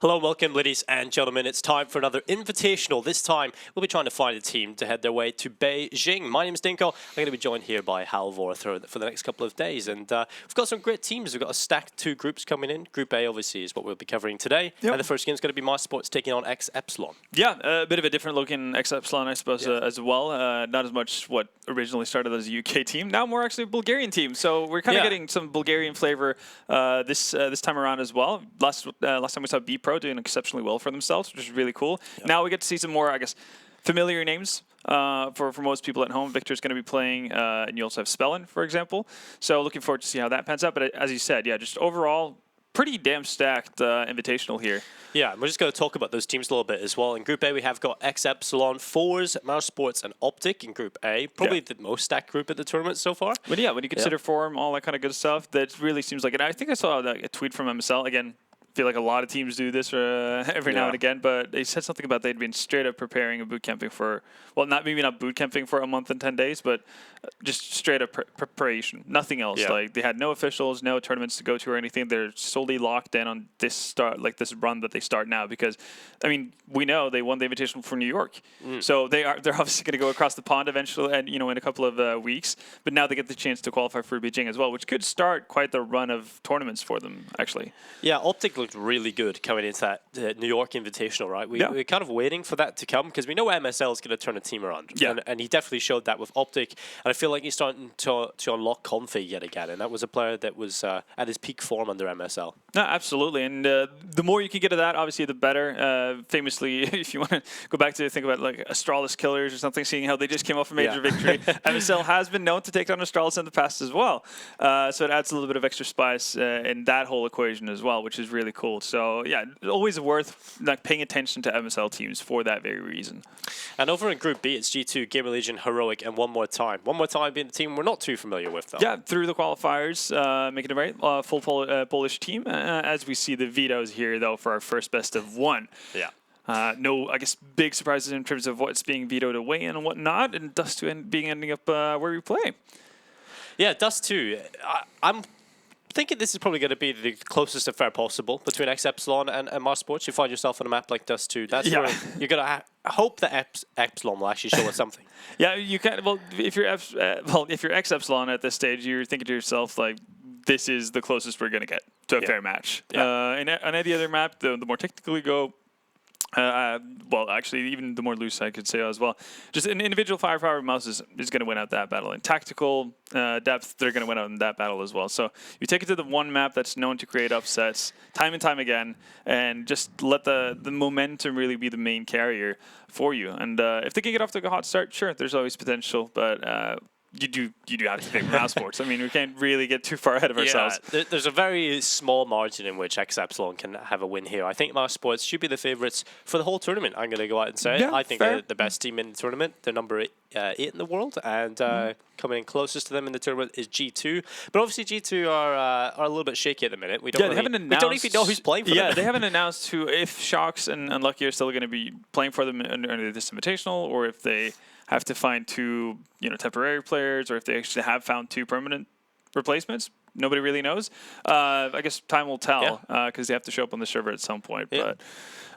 Hello, welcome, ladies and gentlemen. It's time for another invitational. This time, we'll be trying to find a team to head their way to Beijing. My name is Dinko. I'm going to be joined here by Halvor for the next couple of days. And we've got some great teams. We've got a stacked two groups coming in. Group A, obviously, is what we'll be covering today. Yep. And the first game is going to be Mousesports taking on ex-Epsilon. Yeah, a bit of a different looking ex-Epsilon, I suppose, as well. Not as much what originally started as a UK team. Now more actually a Bulgarian team. So we're kind of getting some Bulgarian flavor this time around as well. Last time we saw B-Pro doing exceptionally well for themselves, which is really cool. Yep. Now we get to see some more, I guess, familiar names for most people at home. Victor's going to be playing, and you also have Spellin, for example. So looking forward to see how that pans out. But as you said, yeah, just overall, pretty damn stacked invitational here. Yeah, we're just going to talk about those teams a little bit as well. In Group A, we have got ex-Epsilon, Fours, Mousesports, and Optic in Group A. Probably the most stacked group at the tournament so far. But yeah, when you consider form, all that kind of good stuff, that really seems like it. I think I saw a tweet from MSL, again, I feel like a lot of teams do this every now and again, but they said something about they'd been straight up preparing and boot camping for, well, maybe not boot camping for a month and 10 days, but just straight up preparation, nothing else. Yeah. Like they had no officials, no tournaments to go to or anything. They're solely locked in on this this run that they start now because, I mean, we know they won the Invitational for New York, so they're obviously going to go across the pond eventually, and in a couple of weeks. But now they get the chance to qualify for Beijing as well, which could start quite the run of tournaments for them actually. Yeah, Optic looked really good coming into that New York Invitational, right? We're kind of waiting for that to come because we know MSL is going to turn a team around. Yeah. And he definitely showed that with Optic. And I feel like he's starting to unlock Config yet again. And that was a player that was at his peak form under MSL. No, absolutely. And the more you can get of that, obviously, the better. Famously, if you want to go back to think about like Astralis Killers or something, seeing how they just came off a major victory, MSL has been known to take down Astralis in the past as well. So it adds a little bit of extra spice in that whole equation as well, which is really cool. So yeah, always worth paying attention to MSL teams for that very reason. And over in Group B, it's G2, Gamer Legion, Heroic, and One More Time. One More Time being the team we're not too familiar with, though. Yeah, through the qualifiers, making a very full Polish team. As we see the vetoes here, though, for our first best of one. Yeah. No, I guess, big surprises in terms of what's being vetoed away and whatnot, and Dust 2 ending up where we play. Yeah, Dust 2. I'm thinking this is probably going to be the closest affair possible between ex-Epsilon and Mousesports. You find yourself on a map like Dust 2. That's where you're going to hope that Epsilon will actually show us something. Yeah, you can. Well, if you're ex-Epsilon at this stage, you're thinking to yourself like, this is the closest we're going to get to a fair match. Yeah. And on any other map, the more technical you go, well, actually, even the more loose I could say as well. Just an individual firepower mouse is going to win out that battle. In tactical depth, they're going to win out in that battle as well. So you take it to the one map that's known to create upsets time and time again, and just let the momentum really be the main carrier for you. And if they can get off to a hot start, sure, there's always potential, but you do have to pick Mousesports. I mean, we can't really get too far ahead of ourselves. There's a very small margin in which ex-Epsilon can have a win here. I think Mousesports should be the favourites for the whole tournament. I'm going to go out and say it. I think they're the best team in the tournament. They're number 8 in the world, and coming in closest to them in the tournament is G2. But obviously G2 are a little bit shaky at the minute. We don't even know who's playing for them. Yeah, they haven't announced if Shocks and Unlucky are still going to be playing for them under this invitational, or if they have to find two, temporary players, or if they actually have found two permanent replacements. Nobody really knows. I guess time will tell because they have to show up on the server at some point. Yeah.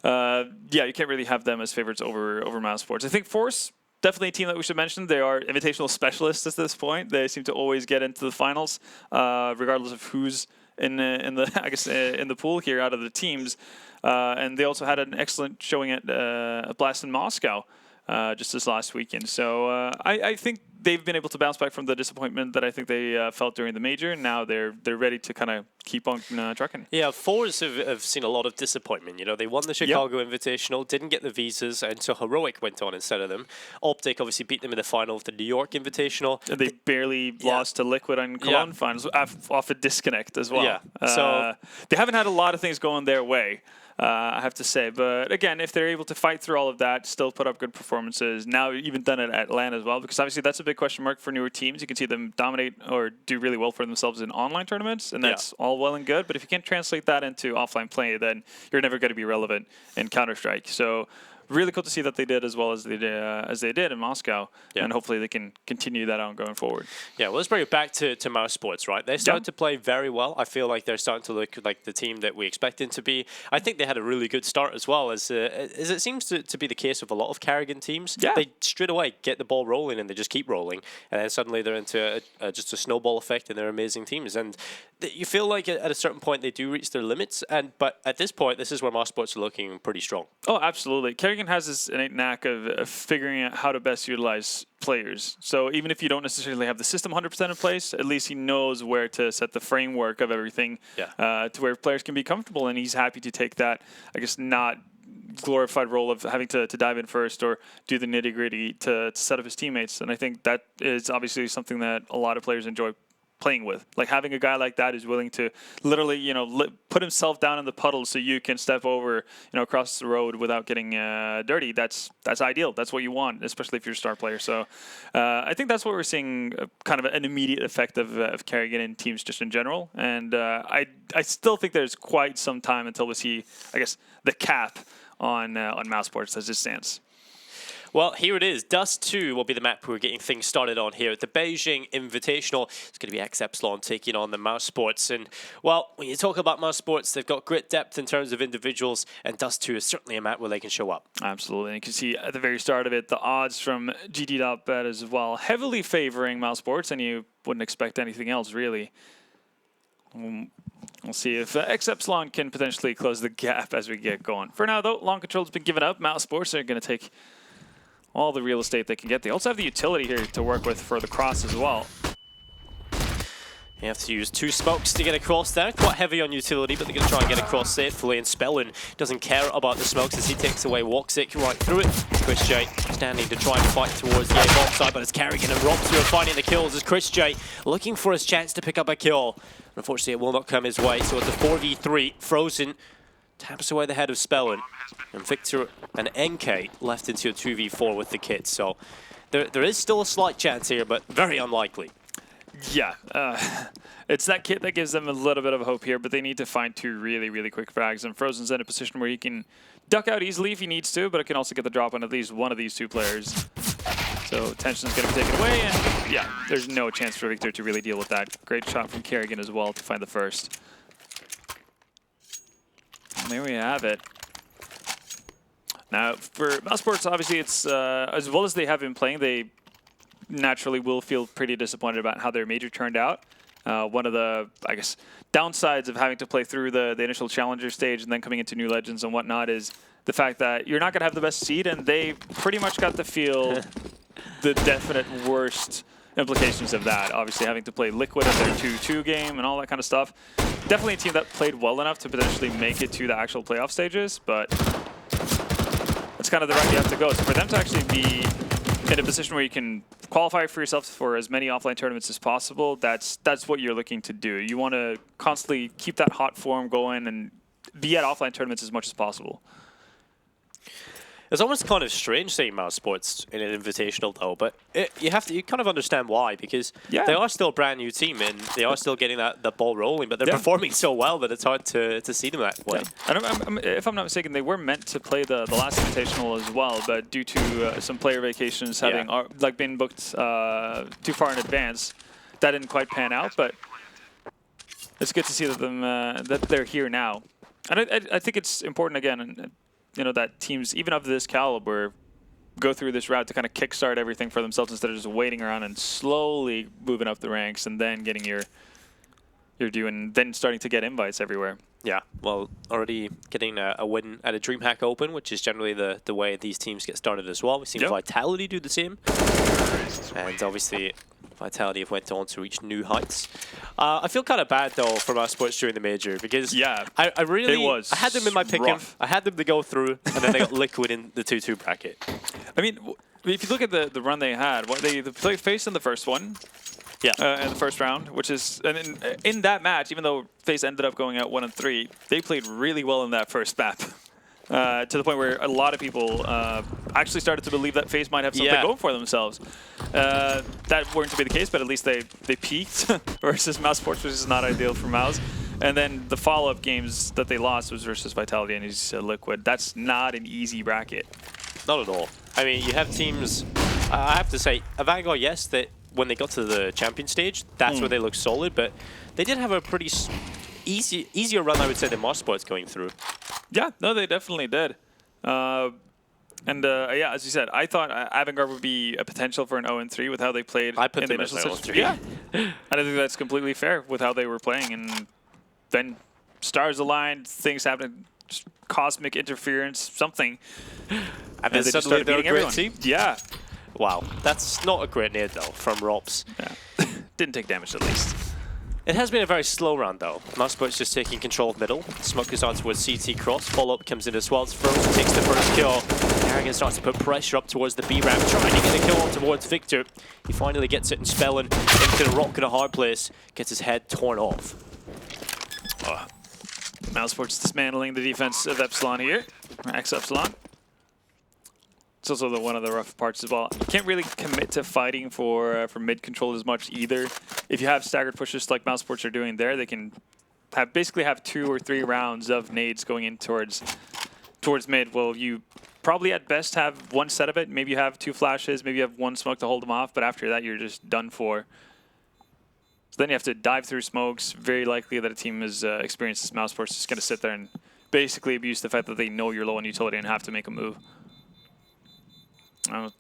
But you can't really have them as favorites over Mousesports. I think Force, definitely a team that we should mention. They are invitational specialists at this point. They seem to always get into the finals, regardless of who's in the pool here out of the teams. And they also had an excellent showing at Blast in Moscow. Just this last weekend. So I think they've been able to bounce back from the disappointment that I think they felt during the major. Now they're ready to kind of keep on trucking. Yeah, Fours have seen a lot of disappointment. They won the Chicago Invitational, didn't get the visas, and so Heroic went on instead of them. Optic obviously beat them in the final of the New York Invitational. And they barely lost to Liquid and Cologne finals off a disconnect as well. Yeah, so they haven't had a lot of things going their way. I have to say. But again, if they're able to fight through all of that, still put up good performances, now even done it at LAN as well, because obviously that's a big question mark for newer teams. You can see them dominate or do really well for themselves in online tournaments, and that's all well and good. But if you can't translate that into offline play, then you're never going to be relevant in Counter-Strike. So really cool to see that they did as well as they did in Moscow, and hopefully they can continue that on going forward. Yeah, well, let's bring it back to Mousesports, right? They started to play very well. I feel like they're starting to look like the team that we expected to be. I think they had a really good start as well, as it seems to be the case with a lot of Carrigan teams. Yeah. They straight away get the ball rolling and they just keep rolling, and then suddenly they're into just a snowball effect, and they're amazing teams. And you feel like at a certain point they do reach their limits, but at this point, this is where Mousesports are looking pretty strong. Oh, absolutely. Carrigan has this innate knack of figuring out how to best utilize players. So even if you don't necessarily have the system 100% in place, at least he knows where to set the framework of everything to where players can be comfortable, and he's happy to take that, I guess, not glorified role of having to dive in first or do the nitty-gritty to set up his teammates. And I think that is obviously something that a lot of players enjoy playing with. Like having a guy like that who's willing to literally, put himself down in the puddle so you can step over, across the road without getting dirty. That's ideal. That's what you want, especially if you're a star player. So I think that's what we're seeing, kind of an immediate effect of Carrigan in teams just in general. And I still think there's quite some time until we see, I guess, the cap on Mousesports as it stands. Well, here it is. Dust 2 will be the map we're getting things started on here at the Beijing Invitational. It's going to be ex-Epsilon taking on the Mousesports. And, well, when you talk about Mousesports, they've got great depth in terms of individuals, and Dust 2 is certainly a map where they can show up. Absolutely. And you can see at the very start of it, the odds from GG.Bet as well, heavily favoring Mousesports, and you wouldn't expect anything else, really. We'll see if ex-Epsilon can potentially close the gap as we get going. For now, though, long control's been given up. Mousesports are going to take all the real estate they can get. They also have the utility here to work with for the cross as well. You have to use 2 smokes to get across there. Quite heavy on utility, but they're going to try and get across safely. And Spellin doesn't care about the smokes as he takes away Woxic right through it. Chris J standing to try and fight towards the A-bomb side, but it's Carrigan and Robs who are finding the kills as Chris J looking for his chance to pick up a kill. Unfortunately, it will not come his way, so it's a 4v3. Frozen taps away the head of Spellin, and Victor and NK left into a 2v4 with the kit. So there is still a slight chance here, but very unlikely. Yeah, it's that kit that gives them a little bit of hope here, but they need to find 2 really, really quick frags. And Frozen's in a position where he can duck out easily if he needs to, but it can also get the drop on at least one of these 2 players. So tension's going to be taken away, and yeah, there's no chance for Victor to really deal with that. Great shot from Carrigan as well to find the first. And there we have it. Now, for Mousesports, obviously, it's as well as they have been playing, they naturally will feel pretty disappointed about how their major turned out. One of the, I guess, downsides of having to play through the initial challenger stage and then coming into new legends and whatnot is the fact that you're not going to have the best seed, and they pretty much got to feel the definite worst implications of that. Obviously, having to play Liquid in their 2-2 game and all that kind of stuff. Definitely a team that played well enough to potentially make it to the actual playoff stages, but that's kind of the route you have to go. So for them to actually be in a position where you can qualify for yourself for as many offline tournaments as possible, that's what you're looking to do. You want to constantly keep that hot form going and be at offline tournaments as much as possible. It's almost kind of strange seeing Mousesports in an invitational, though, but you kind of understand why, because they are still a brand new team and they are still getting the ball rolling, but they're performing so well that it's hard to see them that way. And if I'm not mistaken, they were meant to play the last invitational as well, but due to some player vacations having been booked too far in advance, that didn't quite pan out. But it's good to see that they're here now, and I think it's important again. That teams, even of this caliber, go through this route to kind of kickstart everything for themselves instead of just waiting around and slowly moving up the ranks and then getting your due and then starting to get invites everywhere. Yeah, well, already getting a win at a DreamHack Open, which is generally the way these teams get started as well. We've seen Vitality do the same. And obviously, Vitality have went on to reach new heights. I feel kind of bad, though, for Mousesports during the major, because I had them in my pick'em. I had them to go through, and then they got Liquid in the 2-2 bracket. I mean, if you look at the run they had, they played FaZe in the first one. In the first round, which is, and in that match, even though FaZe ended up going out 1-3, they played really well in that first map. To the point where a lot of people actually started to believe that FaZe might have something going for themselves. That weren't to be the case, but at least they peaked versus Mousesports, which is not ideal for Mouse. And then the follow-up games that they lost was versus Vitality and Liquid. That's not an easy bracket. Not at all. I mean, you have teams. I have to say, Vanguard, yes, that when they got to the champion stage, that's where they looked solid. But they did have a pretty easier run, I would say, than Mousesports going through. Yeah, no, they definitely did. Yeah, as you said, I thought Avangard would be a potential for an 0-3 with how they played. I put in the them as initial 0-3. Yeah, and I think that's completely fair with how they were playing. And then stars aligned, things happened, cosmic interference, something. And then suddenly they're a great team. Yeah. Wow, that's not a great nade though from Rops. Yeah. Didn't take damage at least. It has been a very slow round though. Mousesports just taking control of middle. Smoke is on towards CT cross. Follow-up comes in as well. Frozen takes the first kill. Kerrigan starts to put pressure up towards the B ramp, trying to get a kill on towards Victor. He finally gets it, and Spellin into the rock in a hard place. Gets his head torn off. Mousesports dismantling the defense of Epsilon here. Ex-Epsilon. It's also one of the rough parts as well. You can't really commit to fighting for mid control as much either. If you have staggered pushes like Mousesports are doing there, they can basically have 2 or 3 rounds of nades going in towards mid. Well, you probably at best have 1 set of it. Maybe you have 2 flashes. Maybe you have 1 smoke to hold them off. But after that, you're just done for. So then you have to dive through smokes. Very likely that a team as experienced as Mousesports is going to sit there and basically abuse the fact that they know you're low on utility and have to make a move.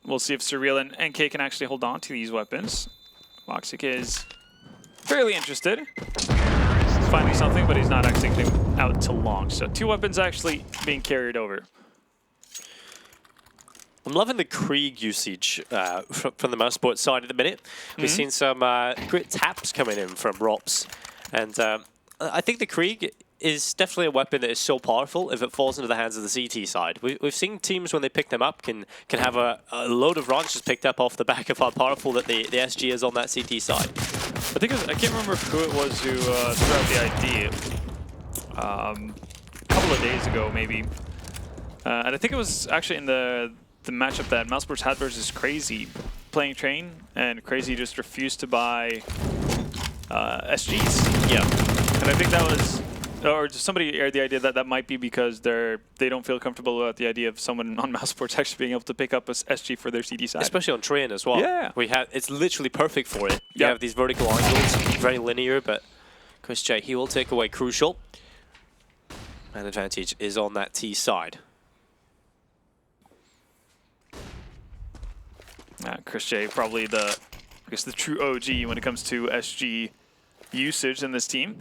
We'll see if Surreal and NK can actually hold on to these weapons. Voxic is fairly interested. He's finding something, but he's not actually getting out too long. So 2 weapons actually being carried over. I'm loving the Krieg usage from the Mousesports side at the minute. We've seen some great taps coming in from Rops. And I think the Krieg is definitely a weapon that is so powerful if it falls into the hands of the CT side. We've seen teams when they pick them up can have a load of runs just picked up off the back of how powerful that the SG is on that CT side. I think I can't remember who it was who threw out the idea a couple of days ago maybe. And I think it was actually in the matchup that Mousesports had versus Crazy playing Train, and Crazy just refused to buy SGs. Yeah. And I think that was, or somebody aired the idea that that might be because they don't feel comfortable about the idea of someone on Mousesports actually being able to pick up a SG for their CD side. Especially on Train as well. Yeah. It's literally perfect for it. You have these vertical angles, very linear, but Chris J, he will take away Crucial. And advantage is on that T side. Chris J, probably the true OG when it comes to SG usage in this team.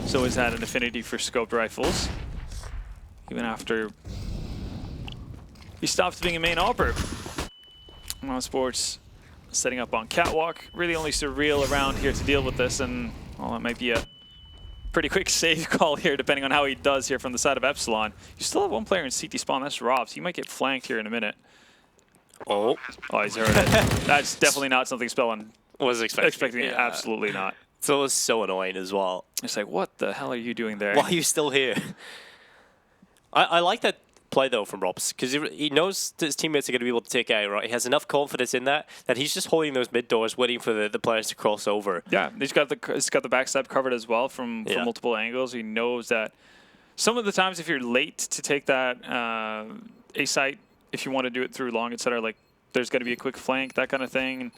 He's always had an affinity for scoped rifles, even after he stopped being a main AWPer. Mousesports setting up on Catwalk. Really only Surreal around here to deal with this, and well, it might be a pretty quick save call here, depending on how he does here from the side of Epsilon. You still have 1 player in CT spawn, that's Robs. He might get flanked here in a minute. Oh, he's heard it. That's definitely not something Spellin was expecting. Yeah. Absolutely not. So it was so annoying as well. It's like, what the hell are you doing there? Why are you still here? I like that play though from Robs, because he knows that his teammates are going to be able to take out, right? He has enough confidence in that he's just holding those mid doors, waiting for the players to cross over. Yeah, he's got the backstab covered as well from multiple angles. He knows that some of the times if you're late to take that A site, if you want to do it through long, etc., like there's going to be a quick flank, that kind of thing.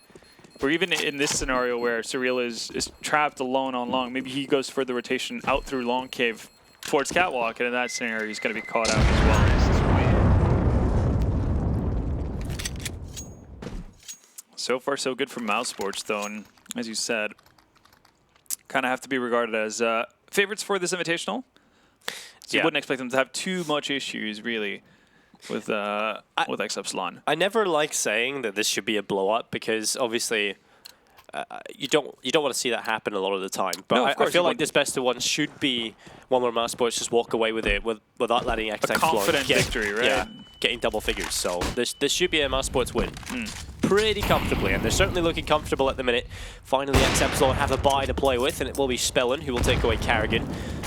Or even in this scenario where Surreal is trapped alone on long, maybe he goes for the rotation out through long cave towards Catwalk, and in that scenario he's going to be caught out as well. So far so good for Mousesports though, and as you said, kind of have to be regarded as favorites for this invitational. So you wouldn't expect them to have too much issues really with ex-Epsilon. I never like saying that this should be a blow-up because obviously you don't want to see that happen a lot of the time. But no, I feel like this best of one should be one where Mousesports just walk away with it without letting ex-Epsilon confident victory, right? Yeah, getting double figures. So this should be a Mousesports win. Pretty comfortably, and they're certainly looking comfortable at the minute. Finally, ex-Epsilon have a buy to play with, and it will be Spellin who will take away Kerrigan.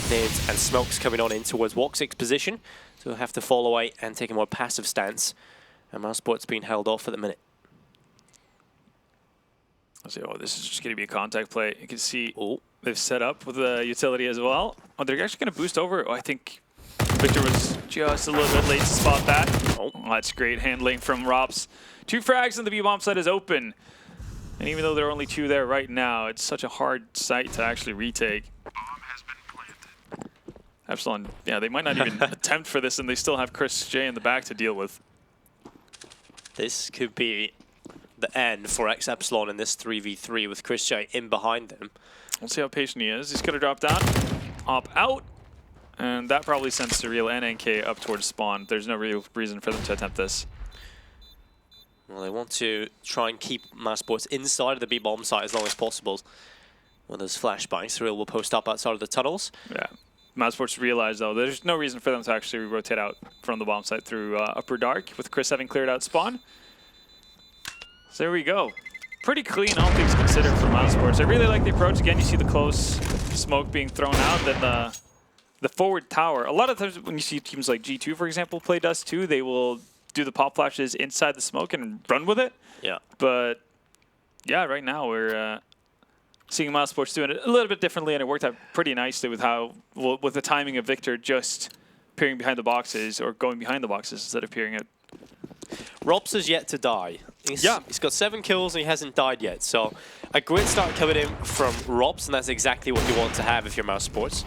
Nades and Smokes coming on in towards Voxic's position. So he'll have to fall away and take a more passive stance. And Mousesports being held off at the minute. So, this is just going to be a contact play. You can see they've set up with the utility as well. Oh, they're actually going to boost over. Oh, I think Victor was just a little bit late to spot that. Oh, that's great handling from Rops. 2 frags and the B-bomb site is open. And even though there are only 2 there right now, it's such a hard site to actually retake. Epsilon, yeah, they might not even attempt for this, and they still have Chris J in the back to deal with. This could be the end for ex-Epsilon in this 3v3 with Chris J in behind them. We'll see how patient he is. He's going to drop down, op out, and that probably sends Surreal and NK up towards spawn. There's no real reason for them to attempt this. Well, they want to try and keep Mousesports inside of the B-bomb site as long as possible. When there's flashbangs, Surreal will post up outside of the tunnels. Yeah. Mousesports realize, though, there's no reason for them to actually rotate out from the bomb site through Upper Dark, with Chris having cleared out spawn. So there we go. Pretty clean, all things considered, for Mousesports. I really like the approach. Again, you see the close smoke being thrown out, then the forward tower. A lot of times when you see teams like G2, for example, play Dust 2, they will do the pop flashes inside the smoke and run with it. Yeah. But, yeah, right now we're seeing Mousesports doing it a little bit differently, and it worked out pretty nicely with with the timing of Victor just peering behind the boxes or going behind the boxes instead of peering out. Robs is yet to die. He's got 7 kills and he hasn't died yet. So a great start coming in from Robs, and that's exactly what you want to have if you're Mousesports.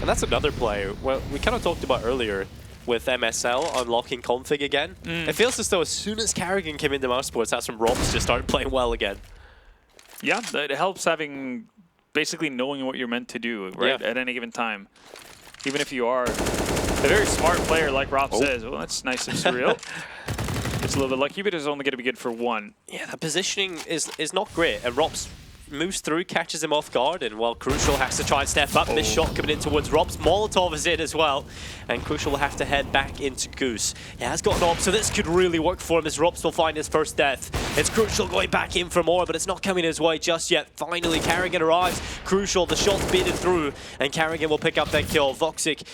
And that's another player. Well, we kind of talked about earlier with MSL unlocking config again. It feels as though as soon as Carrigan came into Mousesports, that's when Robs just started playing well again. Yeah, it helps having basically knowing what you're meant to do, right, at any given time. Even if you are a very smart player like Rob says. Well, that's nice and Surreal. It's a little bit lucky, but it's only going to be good for 1. Yeah, the positioning is not great, and Robs moves through, catches him off guard, and while Crucial has to try and step up, this shot coming in towards Robs. Molotov is in as well, and Crucial will have to head back into Goose. He has got an op, so this could really work for him as Robs will find his first death. It's Crucial going back in for more, but it's not coming his way just yet. Finally, Carrigan arrives. Crucial, the shot's beaten through, and Carrigan will pick up that kill. Voxic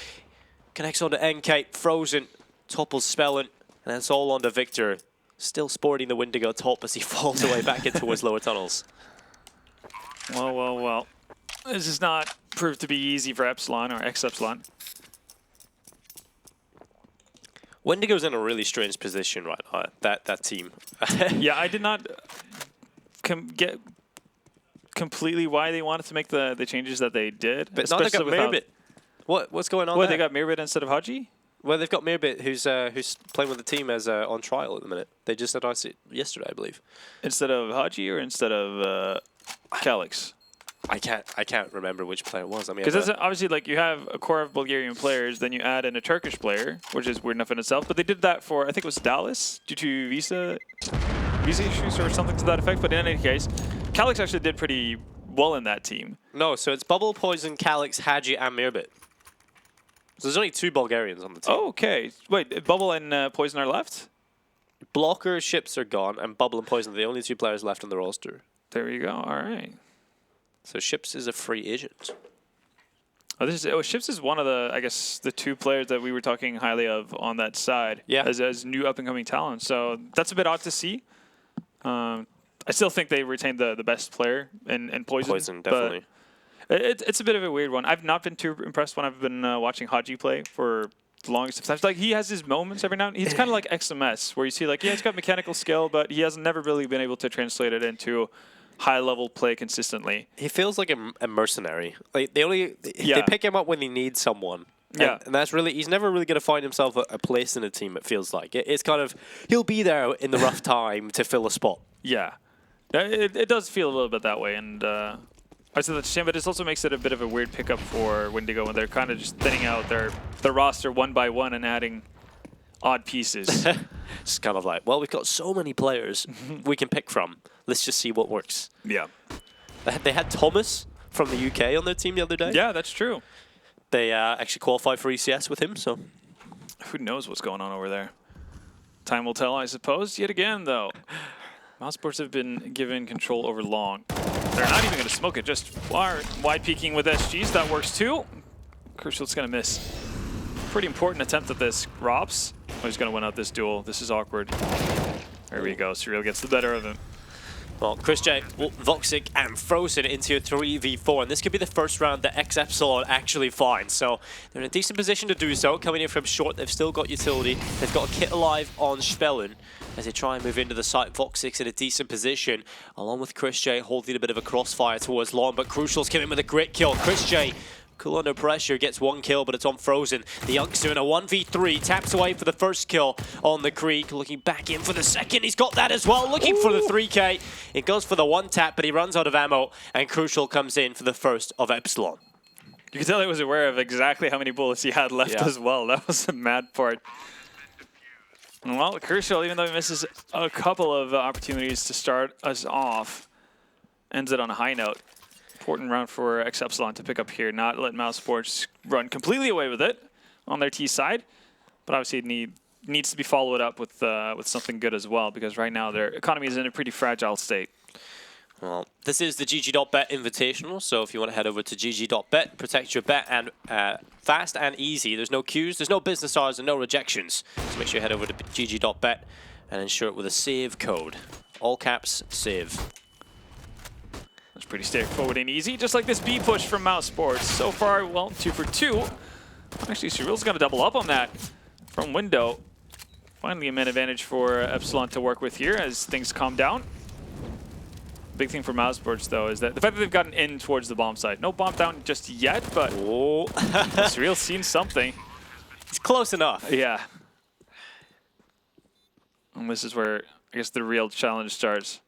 connects onto NK, Frozen, topples Spellin, and it's all onto Victor. Still sporting the Wendigo top as he falls away back into his lower tunnels. Well, well, well. This has not proved to be easy for Epsilon or ex-Epsilon. Wendigo's in a really strange position right now, that team. Yeah, I did not get completely why they wanted to make the changes that they did. But now they've got Mirbit. What's going on there? They got Mirbit instead of Haji? Well, they've got Mirbit, who's playing with the team as on trial at the minute. They just announced it yesterday, I believe. Instead of Haji or instead of Calix? I can't remember which player it was. I mean, because obviously, like, you have a core of Bulgarian players, then you add in a Turkish player, which is weird enough in itself. But they did that for, I think it was Dallas, due to visa issues or something to that effect. But in any case, Calix actually did pretty well in that team. No, so it's Bubble, Poison, Calix, Haji, and Mirbit. So there's only 2 Bulgarians on the team. Oh, okay. Wait, Bubble and Poison are left? Blocker, Ships are gone, and Bubble and Poison are the only 2 players left on the roster. There you go. All right. So Ships is a free agent. Oh, Ships is one of the, I guess, the 2 players that we were talking highly of on that side. Yeah. As new up-and-coming talent. So that's a bit odd to see. I still think they retained the best player in Poison. Poison, definitely. It's a bit of a weird one. I've not been too impressed when I've been watching Haji play for the longest of times. Like, he has his moments every now and then. He's kind of like XMS, where you see, like, yeah, he's got mechanical skill, but he has never really been able to translate it into high-level play consistently. He feels like a mercenary. Like, they pick him up when they need someone. Yeah. And that's really, he's never really going to find himself a place in a team, it feels like. It's kind of, he'll be there in the rough time to fill a spot. Yeah. It does feel a little bit that way, and I said that's a shame, but it also makes it a bit of a weird pickup for Wendigo when they're kind of just thinning out their roster one by one and adding odd pieces. It's kind of like, well, we've got so many players we can pick from. Let's just see what works. Yeah. They had Thomas from the UK on their team the other day. Yeah, that's true. They actually qualified for ECS with him, so. Who knows what's going on over there? Time will tell, I suppose. Yet again, though, Mousesports have been given control over long. They're not even going to smoke it, just wide peeking with SGs. That works too. Crucial's going to miss. Pretty important attempt at this. Rops. Oh, he's going to win out this duel. This is awkward. There we go. Surreal gets the better of him. Well, ChrisJ, Voxic, and Frozen into a 3v4, and this could be the first round that ex-Epsilon actually finds. So they're in a decent position to do so. Coming in from short, they've still got utility. They've got a kit alive on Spellen as they try and move into the site. Voxic's in a decent position, along with ChrisJ holding a bit of a crossfire towards long, but Crucial's coming with a great kill. ChrisJ, cool under pressure, gets one kill, but it's on Frozen. The youngster in a 1v3, taps away for the first kill on the Creek, looking back in for the second. He's got that as well, looking for the 3k. It goes for the one tap, but he runs out of ammo, and Crucial comes in for the first of Epsilon. You can tell he was aware of exactly how many bullets he had left as well. That was the mad part. Well, Crucial, even though he misses a couple of opportunities to start us off, ends it on a high note. Important round for ex-Epsilon to pick up here, not let Mousesports run completely away with it on their T side, but obviously it needs to be followed up with something good as well, because right now their economy is in a pretty fragile state. Well, this is the GG.Bet Invitational, so if you want to head over to GG.Bet, protect your bet, and fast and easy. There's no queues, there's no business hours, and no rejections. So make sure you head over to GG.Bet and ensure it with a save code. All caps, save. That's pretty straightforward and easy, just like this B push from Mousesports. So far, well, 2 for 2. Actually, Cyril's going to double up on that from window. Finally, a man advantage for Epsilon to work with here as things calm down. Big thing for Mousesports, though, is that the fact that they've gotten in towards the bomb site. No bomb down just yet, but Cyril's seen something. It's close enough. Yeah. And this is where, I guess, the real challenge starts.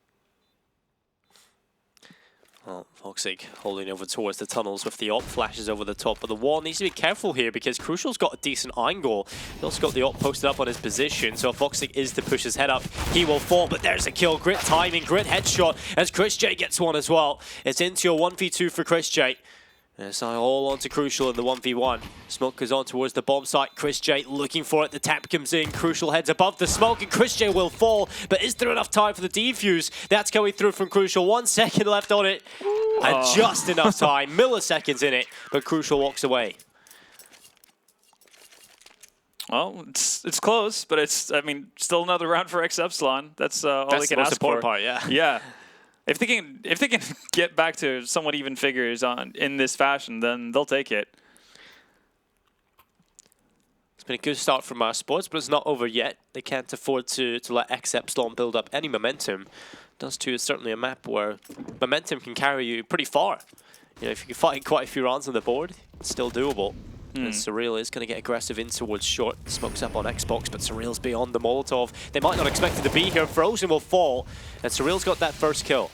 Well, Voxic holding over towards the tunnels with the op, flashes over the top of the wall. Needs to be careful here because Crucial's got a decent angle. He's also got the op posted up on his position, so if Voxic is to push his head up, he will fall. But there's a kill. Great timing, great headshot as ChrisJ gets one as well. It's into a 1v2 for ChrisJ. And it's all onto Crucial in the 1v1. Smoke goes on towards the bomb site. ChrisJ looking for it. The tap comes in. Crucial heads above the smoke, and ChrisJ will fall. But is there enough time for the defuse? That's coming through from Crucial. 1 second left on it. And just enough time. Milliseconds in it. But Crucial walks away. Well, it's close, but it's, I mean, still another round for ex-Epsilon. That's all they can ask for. Part, yeah. Yeah. If they can get back to somewhat even figures in this fashion, then they'll take it. It's been a good start from Mousesports, but it's not over yet. They can't afford to let ex-Epsilon build up any momentum. Dust 2 is certainly a map where momentum can carry you pretty far. You know, if you can find quite a few rounds on the board, it's still doable. And Surreal is going to get aggressive in towards short. Smokes up on Xbox, but Surreal's beyond the Molotov. They might not expect it to be here. Frozen will fall, and Surreal's got that first kill.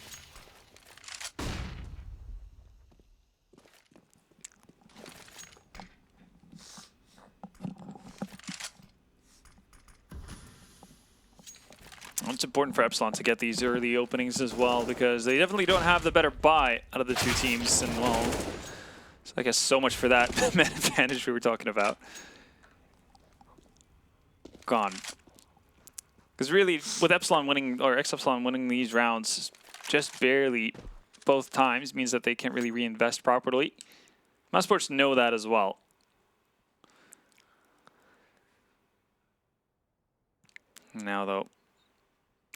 It's important for Epsilon to get these early openings as well, because they definitely don't have the better buy out of the two teams. And, well, so I guess so much for that man advantage we were talking about. Gone. Because really, with Epsilon winning, or ex-Epsilon winning these rounds just barely both times, means that they can't really reinvest properly. Mousesports know that as well. Now, though,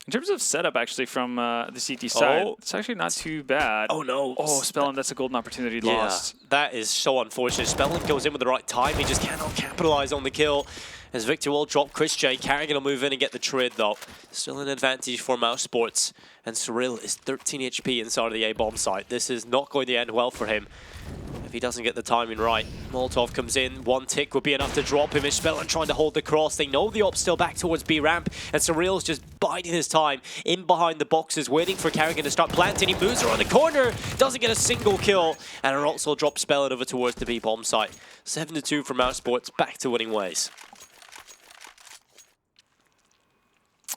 in terms of setup, actually, from the CT side, it's actually not too bad. Oh, no. Oh, Spellen, that's a golden opportunity lost. That is so unfortunate. Spellen goes in with the right time. He just cannot capitalize on the kill. As Victor will drop ChrisJ. Carrigan will move in and get the trade, though. Still an advantage for Mousesports. And Surreal is 13 HP inside of the A-bomb site. This is not going to end well for him if he doesn't get the timing right. Molotov comes in. One tick would be enough to drop him. Is Spellen trying to hold the cross. They know the op's still back towards B ramp. And Surreal's just biding his time in behind the boxes, waiting for Carrigan to start planting. He moves around the corner. Doesn't get a single kill. And also drops Spellen over towards the B bomb site. 7-2 for Mousesports. Back to winning ways.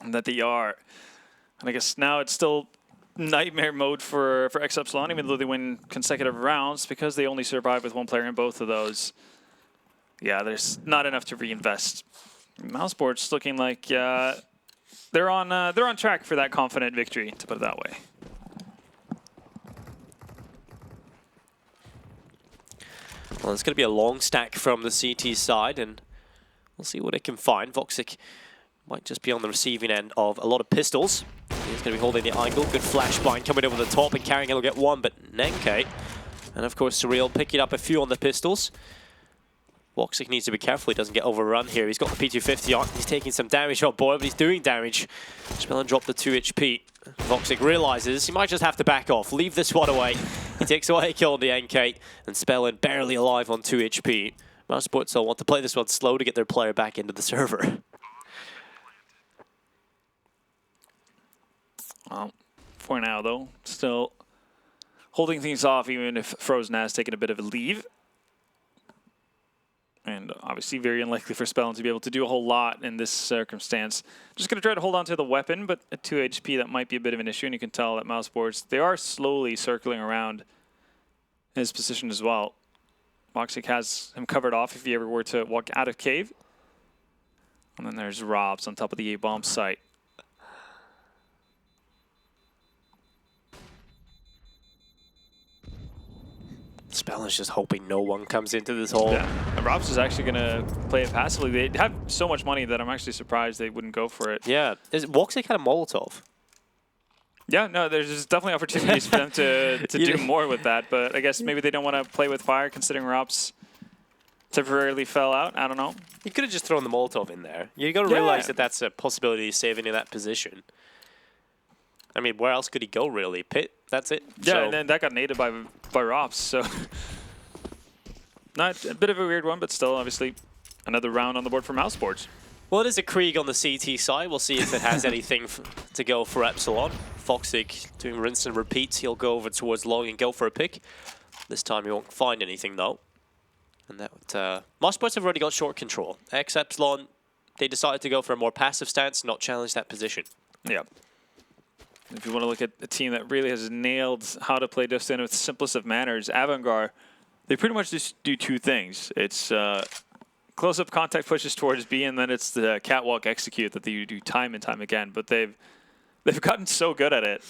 That they are. And I guess now it's still nightmare mode for ex-Epsilon, even though they win consecutive rounds, because they only survive with one player in both of those. Yeah, there's not enough to reinvest. Mousesports looking like they're on track for that confident victory, to put it that way. Well, it's going to be a long stack from the CT side, and we'll see what it can find. Voxic Might just be on the receiving end of a lot of pistols. He's going to be holding the angle. Good flashbang coming over the top, and carrying will get one, but Nenke. And of course, Surreal picking up a few on the pistols. Voxic needs to be careful he doesn't get overrun here. He's got the P250 on. He's taking some damage on board, but he's doing damage. Spellin dropped the 2 HP. Voxic realizes he might just have to back off. Leave this one away. He takes away a kill on the NK, and Spellin barely alive on 2 HP. Mousesports will want to play this one slow to get their player back into the server. Well, for now, though, still holding things off, even if Frozen has taken a bit of a leave. And obviously very unlikely for Spellin to be able to do a whole lot in this circumstance. Just going to try to hold on to the weapon, but at 2 HP, that might be a bit of an issue. And you can tell that Mousesports, they are slowly circling around his position as well. Voxic has him covered off if he ever were to walk out of cave. And then there's Robs on top of the A-bomb site. Spellin's just hoping no one comes into this hole. Yeah, and Robs is actually going to play it passively. They have so much money that I'm actually surprised they wouldn't go for it. Yeah. Voxic had a Molotov. Yeah, no, there's definitely opportunities for them to do more with that, but I guess maybe they don't want to play with fire considering Robs temporarily fell out. I don't know. You could have just thrown the Molotov in there. You got to realize that that's a possibility of saving in that position. I mean, where else could he go, really? Pit, that's it. Yeah, so. And then that got naded by Robs, so... Not a bit of a weird one, but still, obviously, another round on the board for Mousesports. Well, it is a Krieg on the CT side. We'll see if it has anything to go for Epsilon. Voxic doing rinse and repeats. He'll go over towards long and go for a pick. This time he won't find anything, though. And that Mousesports have already got short control. Ex-Epsilon, they decided to go for a more passive stance, not challenge that position. Yeah. If you want to look at a team that really has nailed how to play Dust in with the simplest of manners, Avangard, they pretty much just do 2 things. It's close-up contact pushes towards B, and then it's the catwalk execute that they do time and time again. But they've gotten so good at it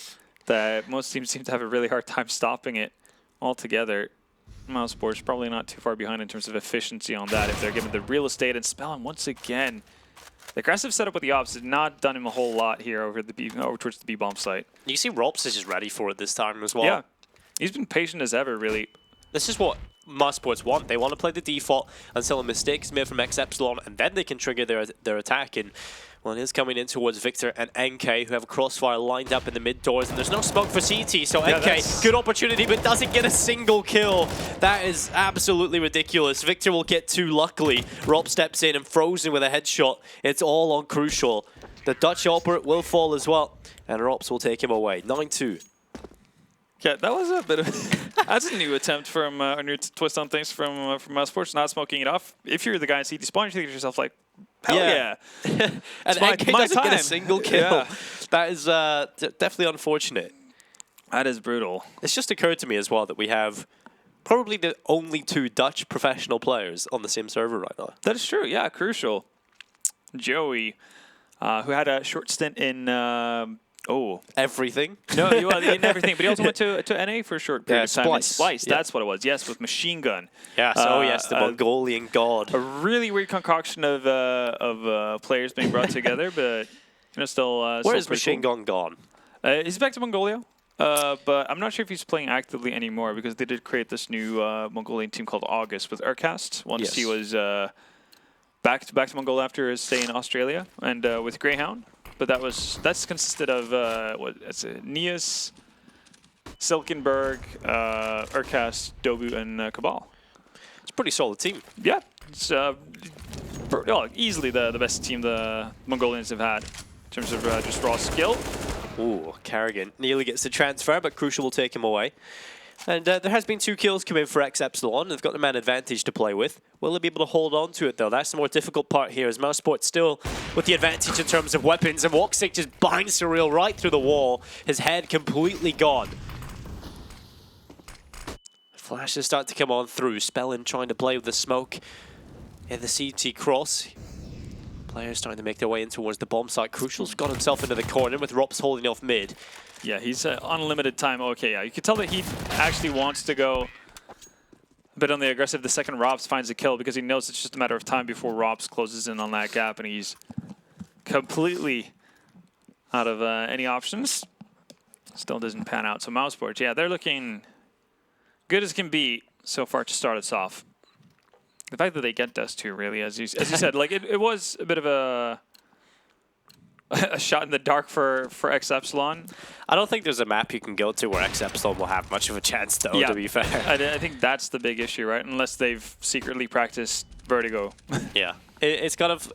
that most teams seem to have a really hard time stopping it altogether. Mousesports probably not too far behind in terms of efficiency on that if they're given the real estate. And Spellin, once again, the aggressive setup with the ops has not done him a whole lot here over towards the B-bomb site. You see Rops is just ready for it this time as well. Yeah, he's been patient as ever, really. This is what Mousesports want. They want to play the default until a mistake is made from ex-Epsilon, and then they can trigger their attack. And well, it is coming in towards Victor and NK, who have a crossfire lined up in the mid doors, and there's no smoke for CT, so yeah, NK, good opportunity, but doesn't get a single kill. That is absolutely ridiculous. Victor will get 2, luckily. Rob steps in and Frozen with a headshot. It's all on Crucial. The Dutch operate will fall as well, and Rops will take him away. 9-2. Yeah, that was a bit of that's a new attempt from a new twist on things from Mousesports, not smoking it off. If you're the guy in CT spawn, you think to yourself like, hell yeah. And NK doesn't get a single kill. Yeah. That is definitely unfortunate. That is brutal. It's just occurred to me as well that we have probably the only 2 Dutch professional players on the same server right now. That is true, yeah, Crucial. Joey, who had a short stint in... everything? No, in everything, but he also went to NA for a short period of time. Splice, yeah. That's what it was. Yes, with Machine Gun. Yes, yes, the Mongolian god. A really weird concoction of players being brought together, but still. Where is Machine Gun gone? He's back to Mongolia, but I'm not sure if he's playing actively anymore because they did create this new Mongolian team called August with Urcast once he was back to Mongolia after his stay in Australia, and with Greyhound. But that's consisted of Nias, Silkenberg, Urcast, Dobu, and Cabal. It's a pretty solid team. Yeah, it's easily the best team the Mongolians have had in terms of just raw skill. Ooh, Carrigan nearly gets the transfer, but Crucial will take him away. And there has been 2 kills come in for ex-Epsilon. They've got the man advantage to play with. Will they be able to hold on to it, though? That's the more difficult part here, as Mousesports still with the advantage in terms of weapons. And Voxic just binds Surreal right through the wall. His head completely gone. Flashes start to come on through. Spellin trying to play with the smoke in the CT cross. Players starting to make their way in towards the bomb site. Crucial's got himself into the corner with Rops holding off mid. Yeah, he's unlimited time. Okay, yeah, you can tell that he actually wants to go a bit on the aggressive the second Robs finds a kill because he knows it's just a matter of time before Robs closes in on that gap, and he's completely out of any options. Still doesn't pan out. So Mousesports, yeah, they're looking good as can be so far to start us off. The fact that they get Dust 2, really, as you said, like it was a bit of a shot in the dark for ex-Epsilon. I don't think there's a map you can go to where ex-Epsilon will have much of a chance, though, to be fair. I think that's the big issue, right? Unless they've secretly practiced Vertigo. Yeah. It's kind of...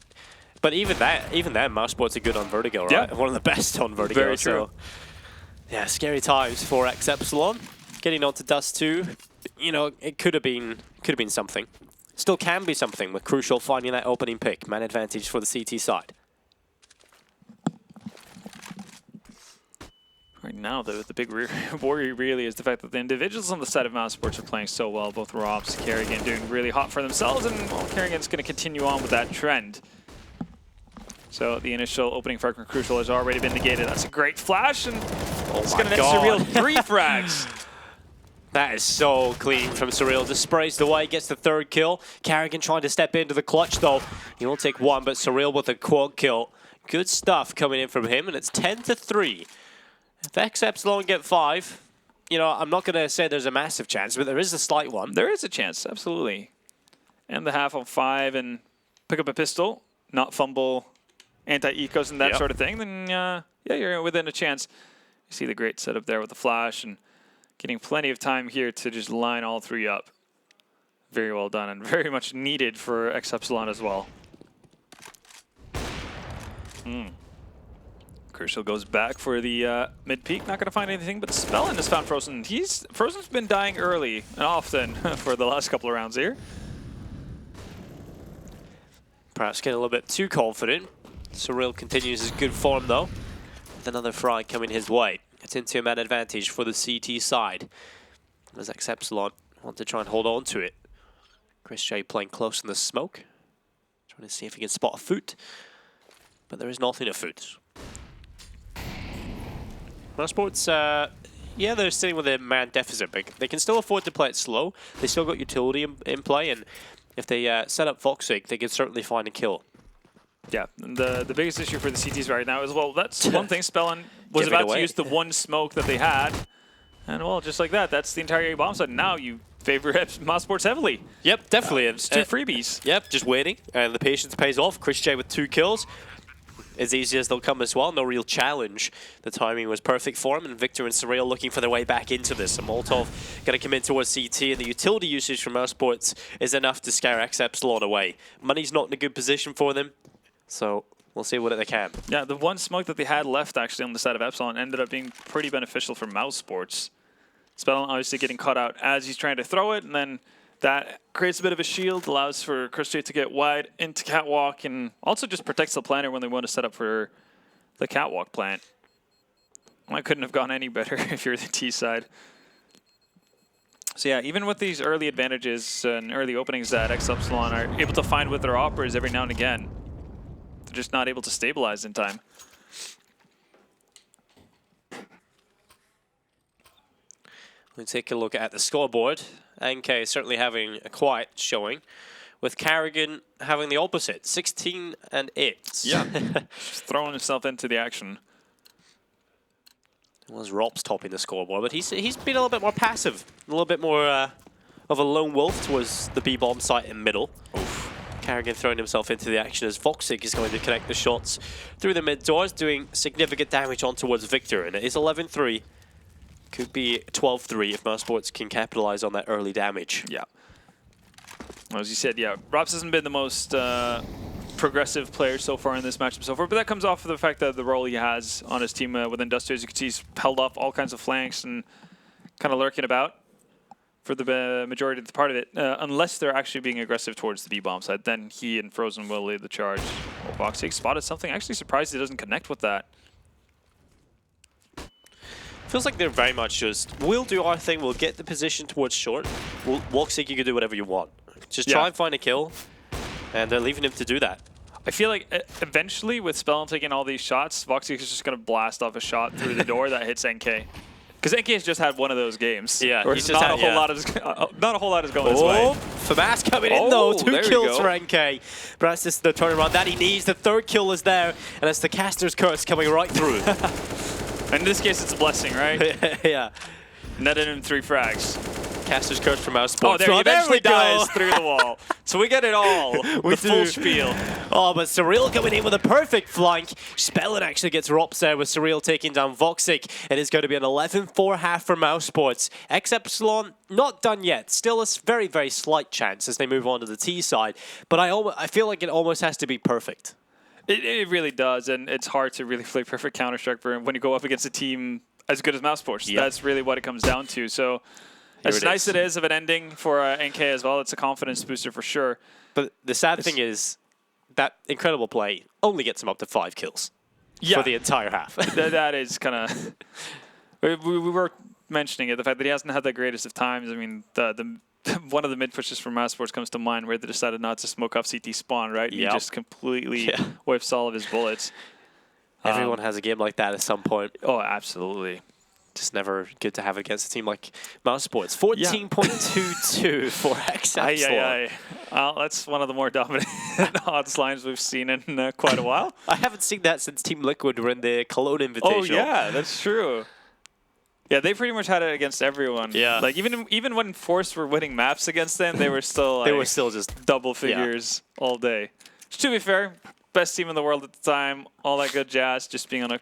But even then, Mousesports are good on Vertigo, right? Yeah. One of the best on Vertigo. Very true. So, yeah, scary times for ex-Epsilon. Getting on to Dust 2, you know, it could have been something. Still can be something with Crucial finding that opening pick. Man advantage for the CT side. Right now, the big worry really is the fact that the individuals on the side of Mousesports are playing so well. Both Robs, Kerrigan doing really hot for themselves, and well, Kerrigan's going to continue on with that trend. So the initial opening frag from Crucial has already been negated. That's a great flash, and it's going to net Surreal 3 frags. That is so clean from Surreal. Just sprays the way, gets the third kill. Kerrigan trying to step into the clutch, though. He will take one, but Surreal with a quad kill. Good stuff coming in from him, and it's 10-3. If ex-Epsilon get 5, you know, I'm not going to say there's a massive chance, but there is a slight one. There is a chance, absolutely. And the half on 5 and pick up a pistol, not fumble anti-ecos and that sort of thing, then yeah, you're within a chance. You see the great setup there with the flash and getting plenty of time here to just line all 3 up. Very well done and very much needed for ex-Epsilon as well. Crucial goes back for the mid-peak. Not going to find anything, but Spellin has found Frozen. Frozen's been dying early and often for the last couple of rounds here. Perhaps getting a little bit too confident. Surreal continues his good form, though. With another frag coming his way. It's into a man advantage for the CT side. As ex-Epsilon want to try and hold on to it. Chris J playing close in the smoke. Trying to see if he can spot a foot. But there is nothing afoot. Mousesports, yeah, they're sitting with a man deficit, but they can still afford to play it slow. They still got utility in play, and if they set up Voxic, they can certainly find a kill. Yeah, and the biggest issue for the CTs right now is, well, that's one thing. Spellin was about to use the one smoke that they had, and well, just like that, that's the entire A bomb side. Now you favor Mousesports heavily. Yep, definitely. It's 2 freebies. Yep, just waiting, and the patience pays off. Chris J with 2 kills. As easy as they'll come as well, no real challenge. The timing was perfect for him, and Victor and Surreal looking for their way back into this. And Molotov going to come in towards CT, and the utility usage from Mousesports is enough to scare ex-Epsilon away. Money's not in a good position for them, so we'll see what they can. Yeah, the one smoke that they had left actually on the side of Epsilon ended up being pretty beneficial for Mousesports. Spellin obviously getting caught out as he's trying to throw it, and then that creates a bit of a shield, allows for Chris J to get wide into catwalk, and also just protects the planter when they want to set up for the catwalk plant. Well, I couldn't have gone any better if you're the T side. So yeah, even with these early advantages and early openings that ex-Epsilon are able to find with their operas every now and again, they're just not able to stabilize in time. We'll take a look at the scoreboard. NK certainly having a quiet showing, with Kerrigan having the opposite, 16 and 8. Yeah, just throwing himself into the action. It was Rob's topping the scoreboard, but he's been a little bit more passive, a little bit more of a lone wolf towards the B-bomb site in middle. Oof. Kerrigan throwing himself into the action as Voxic is going to connect the shots through the mid doors, doing significant damage on towards Victor, and it is 11-3. Could be 12-3 if Mousesports can capitalize on that early damage. Yeah. Well, as you said, yeah, Robs hasn't been the most progressive player so far in this matchup so far, but that comes off of the fact that the role he has on his team within Duster, as you can see, he's held off all kinds of flanks and kind of lurking about for the majority of the part of it, unless they're actually being aggressive towards the B-bomb side. Then he and Frozen will lead the charge. Oh, Voxic spotted something. Actually surprised he doesn't connect with that. Feels like they're very much just, we'll do our thing, we'll get the position towards short. Voxic, you can do whatever you want. Just try and find a kill, and they're leaving him to do that. I feel like eventually, with Spellin taking all these shots, Voxic is just going to blast off a shot through the door that hits NK. Because NK has just had one of those games. Yeah, where he's not just a whole lot of not a whole lot is going his way. Famas coming in though, 2 kills for NK. But that's just the turnaround that he needs. The 3rd kill is there, and it's the caster's curse coming right through. In this case, it's a blessing, right? Yeah. Netted him 3 frags. Caster's curse from Mousesports. Oh, there he eventually dies through the wall. So we get it all. The full spiel. Oh, but Surreal coming in with a perfect flank. Spellin actually gets Rops there with Surreal taking down Voxic. It is going to be an 11-4 half for Mousesports. Ex-Epsilon not done yet. Still a very, very slight chance as they move on to the T side. But I feel like it almost has to be perfect. It really does, and it's hard to really play perfect Counter-Strike when you go up against a team as good as Mousesports. Yep. That's really what it comes down to. So as nice it is of an ending for NK as well, it's a confidence booster for sure. But the sad thing is that incredible play only gets him up to 5 kills for the entire half. That is kind of... we were mentioning it, the fact that he hasn't had the greatest of times. I mean, one of the mid pushes from Mousesports comes to mind where they decided not to smoke off CT spawn, right? Yep. He just completely whiffs all of his bullets. Everyone has a game like that at some point. Oh, absolutely. Just never good to have against a team like Mousesports. 14.22 for ex-Epsilon. Well, that's one of the more dominant odds lines we've seen in quite a while. I haven't seen that since Team Liquid were in the Cologne Invitational. Oh, yeah, that's true. Yeah, they pretty much had it against everyone. Yeah. Like, even when Force were winning maps against them, they were still like, they were still just double figures all day. Which, to be fair, best team in the world at the time, all that good jazz, just being on a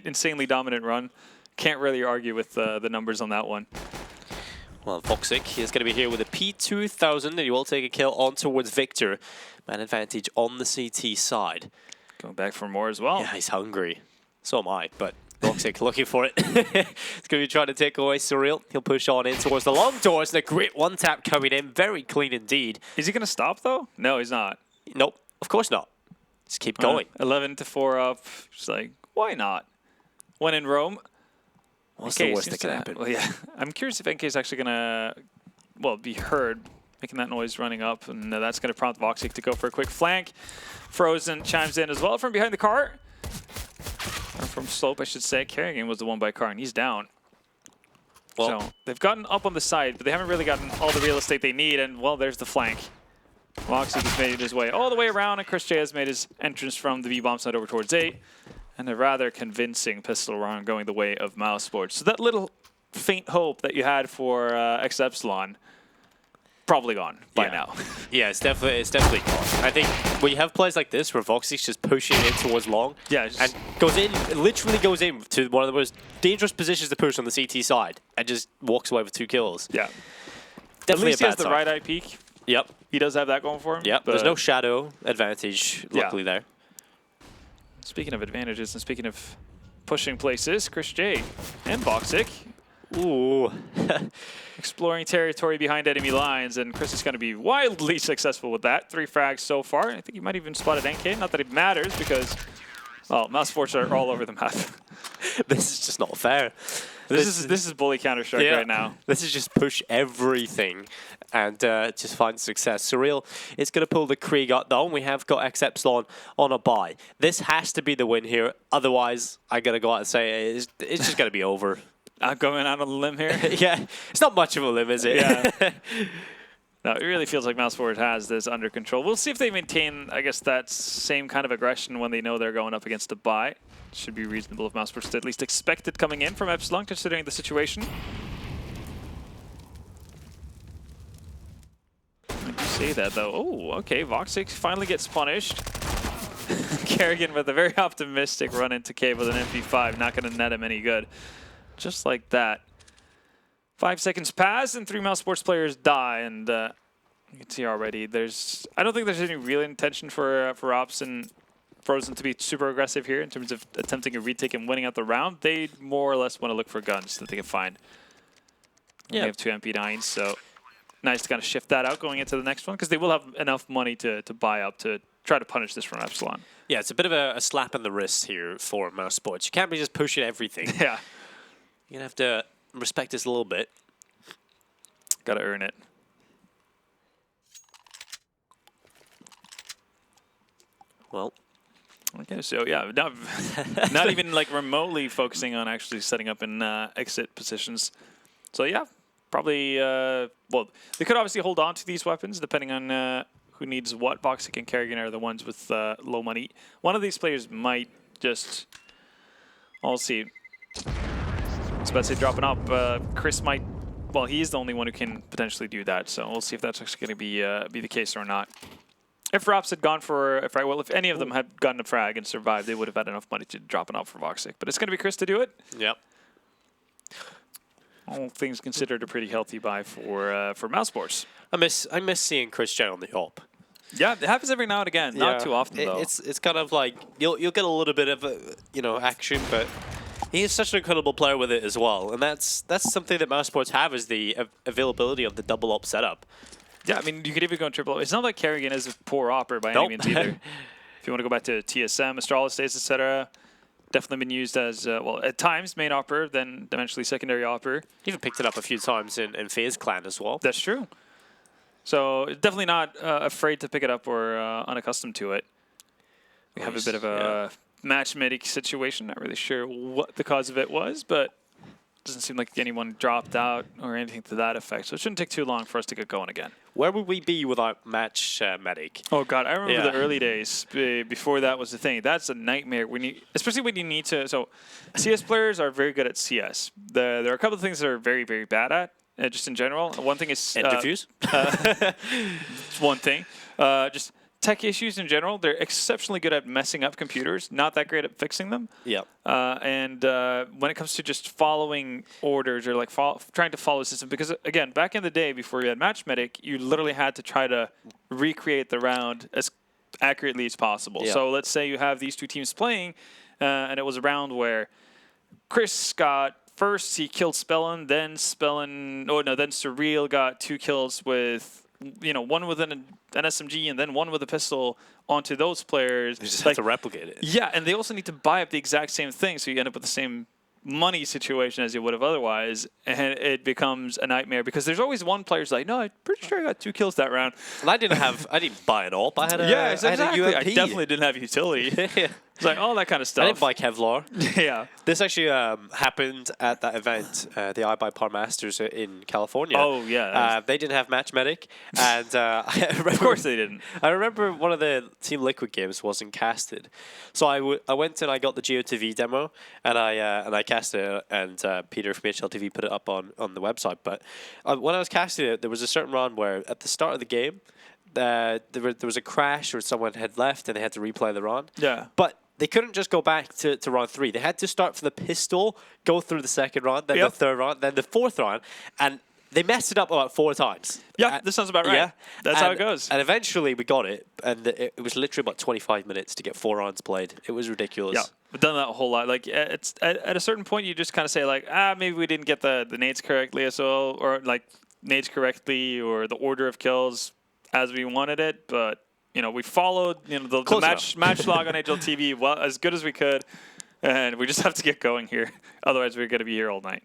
insanely dominant run. Can't really argue with the numbers on that one. Well, Voxic is going to be here with a P2000, and he will take a kill on towards Victor. Man advantage on the CT side. Going back for more as well. Yeah, he's hungry. So am I, but Voxic looking for it. He's going to be trying to take away Surreal. He'll push on in towards the long doors, and a great one-tap coming in. Very clean indeed. Is he going to stop, though? No, he's not. Nope, of course not. Just keep going. 11-4 up. Just like, why not? When in Rome. What's the worst that can happen? Well, yeah. I'm curious if NK is actually going to, be heard making that noise running up, and that's going to prompt Voxic to go for a quick flank. Frozen chimes in as well from behind the car. Or from slope, I should say. Kerrigan was the one by car, and he's down. Well, so they've gotten up on the side, but they haven't really gotten all the real estate they need, and, well, there's the flank. Voxic has made his way all the way around, and Chris J has made his entrance from the B-bomb side over towards 8. And a rather convincing pistol round going the way of Mousesports. So that little faint hope that you had for ex-Epsilon, probably gone by now. Yeah, it's definitely gone. I think when you have plays like this where Voxic's just pushing in towards long, and literally goes in to one of the most dangerous positions to push on the CT side, and just walks away with 2 kills. Yeah. Definitely at least he has the right eye peek. Yep. He does have that going for him. Yep. There's no shadow advantage, luckily there. Speaking of advantages and speaking of pushing places, Chris J and Voxic. Ooh. Exploring territory behind enemy lines, and Chris is going to be wildly successful with that. 3 frags so far. I think he might even spotted NK. Not that it matters because, well, Mousesports are all over the map. This is just not fair. This is bully Counter-Strike right now. This is just push everything and just find success. Surreal is going to pull the Krieg out though. We have got ex-Epsilon on a bye. This has to be the win here. Otherwise, I got to go out and say it's just going to be over. I'm going out on a limb here. Yeah, it's not much of a limb, is it? Yeah. No, it really feels like Mousesports has this under control. We'll see if they maintain, I guess, that same kind of aggression when they know they're going up against a bye. Should be reasonable if Mousesports to at least expect it coming in from Epsilon, considering the situation. I do say that, though. Oh, okay, Voxic finally gets punished. Kerrigan with a very optimistic run into Cave with an MP5, not going to net him any good. Just like that. 5 seconds pass, and 3 Mousesports players die, and you can see already I don't think there's any real intention for Ops and Frozen to be super aggressive here in terms of attempting a retake and winning out the round. They more or less want to look for guns that they can find. Yeah. They have 2 MP9s, so nice to kind of shift that out going into the next one, because they will have enough money to buy up to try to punish this from Epsilon. Yeah, it's a bit of a slap in the wrist here for Mousesports. You can't be just pushing everything. Yeah. You're going to have to respect this a little bit. Got to earn it. Well, Okay, so yeah, not even like remotely focusing on actually setting up in exit positions. So yeah, probably. Well, they could obviously hold on to these weapons depending on who needs what. Voxic and Kerrigan are the ones with low money. One of these players might just. I'll see. It's about to say dropping up. Chris might. Well, he's the only one who can potentially do that. So we'll see if that's actually going to be the case or not. If Raps had gone for a frag, well, if any of them had gotten a frag and survived, they would have had enough money to drop it off for Voxic. But it's going to be Chris to do it. Yep. All things considered, a pretty healthy buy for Mousesports. I miss seeing Chris Chen on the op. Yeah, it happens every now and again. Yeah. Not too often though. It's kind of like you'll get a little bit of action, but he is such an incredible player with it as well, and that's something that Mousesports have is the availability of the double op setup. Yeah, I mean, you could even go triple op. It's not like Kerrigan is a poor opper by any means either. If you want to go back to TSM, Astralis days, etc., definitely been used as, well, at times main opper, then eventually secondary opper. Even picked it up a few times in FaZe Clan as well. That's true. So definitely not afraid to pick it up or unaccustomed to it. We have a bit of a match medic situation. Not really sure what the cause of it was, but doesn't seem like anyone dropped out or anything to that effect. So it shouldn't take too long for us to get going again. Where would we be without match medic? Oh god, I remember the early days before that was the thing. That's a nightmare when you, especially when you need to. So CS players are very good at CS. There are a couple of things that are very, very bad at. Just in general, one thing is interviews. One thing, just tech issues in general. They're exceptionally good at messing up computers. Not that great at fixing them. Yeah. And when it comes to just following orders or like trying to follow a system, because again, back in the day before you had Match Medic, you literally had to try to recreate the round as accurately as possible. Yeah. So let's say you have these two teams playing, and it was a round where Chris got. First, he killed Spellin, then then Surreal got 2 kills with, one with an SMG and then one with a pistol onto those players. You just have to replicate it. Yeah, and they also need to buy up the exact same thing, so you end up with the same money situation as you would have otherwise, and it becomes a nightmare because there's always one player's like, no, I'm pretty sure I got 2 kills that round. And I didn't buy it all. I had a exactly. UMP. I definitely didn't have utility. It's like all that kind of stuff. I didn't buy Kevlar. Yeah. This actually happened at that event, the I Buy Par Masters in California. Oh, yeah. They didn't have Match Medic. And of course they didn't. I remember one of the Team Liquid games wasn't casted. So I went and I got the GOTV demo, and I casted it, and Peter from HLTV put it up on the website. But when I was casting it, there was a certain round where at the start of the game, there was a crash or someone had left and they had to replay the round. Yeah. But they couldn't just go back to round 3. They had to start from the pistol, go through the second round, then the third round, then the fourth round, and they messed it up about 4 times. Yeah, this sounds about right. Yeah, that's how it goes. And eventually we got it, and it was literally about 25 minutes to get 4 rounds played. It was ridiculous. Yeah, we've done that a whole lot. Like, it's at a certain point, you just kind of say, like, maybe we didn't get the nades correctly as well, or, like, nades correctly, or the order of kills as we wanted it, but... we followed the match log on HLTV well as good as we could, and we just have to get going here. Otherwise, we're going to be here all night.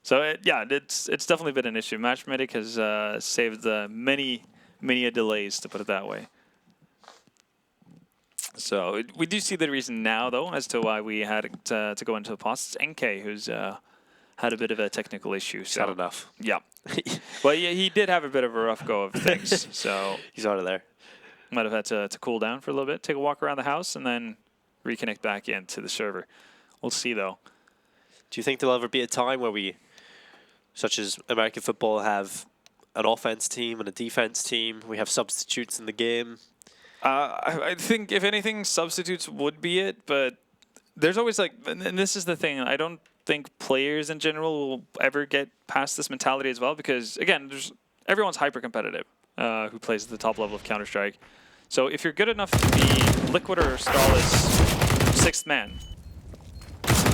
So it's definitely been an issue. Match Medic has saved many delays, to put it that way. So we do see the reason now, though, as to why we had to go into the pause. It's NK who's had a bit of a technical issue. So not enough. Yeah. Well, yeah, he did have a bit of a rough go of things. So he's out of there. Might have had to cool down for a little bit, take a walk around the house, and then reconnect back into the server. We'll see, though. Do you think there'll ever be a time where we, such as American football, have an offense team and a defense team? We have substitutes in the game? I think, if anything, substitutes would be it, but there's always, like, and this is the thing, I don't think players in general will ever get past this mentality as well, because, again, everyone's hyper-competitive. Who plays at the top level of Counter-Strike. So if you're good enough to be Liquid or Astralis 6th man,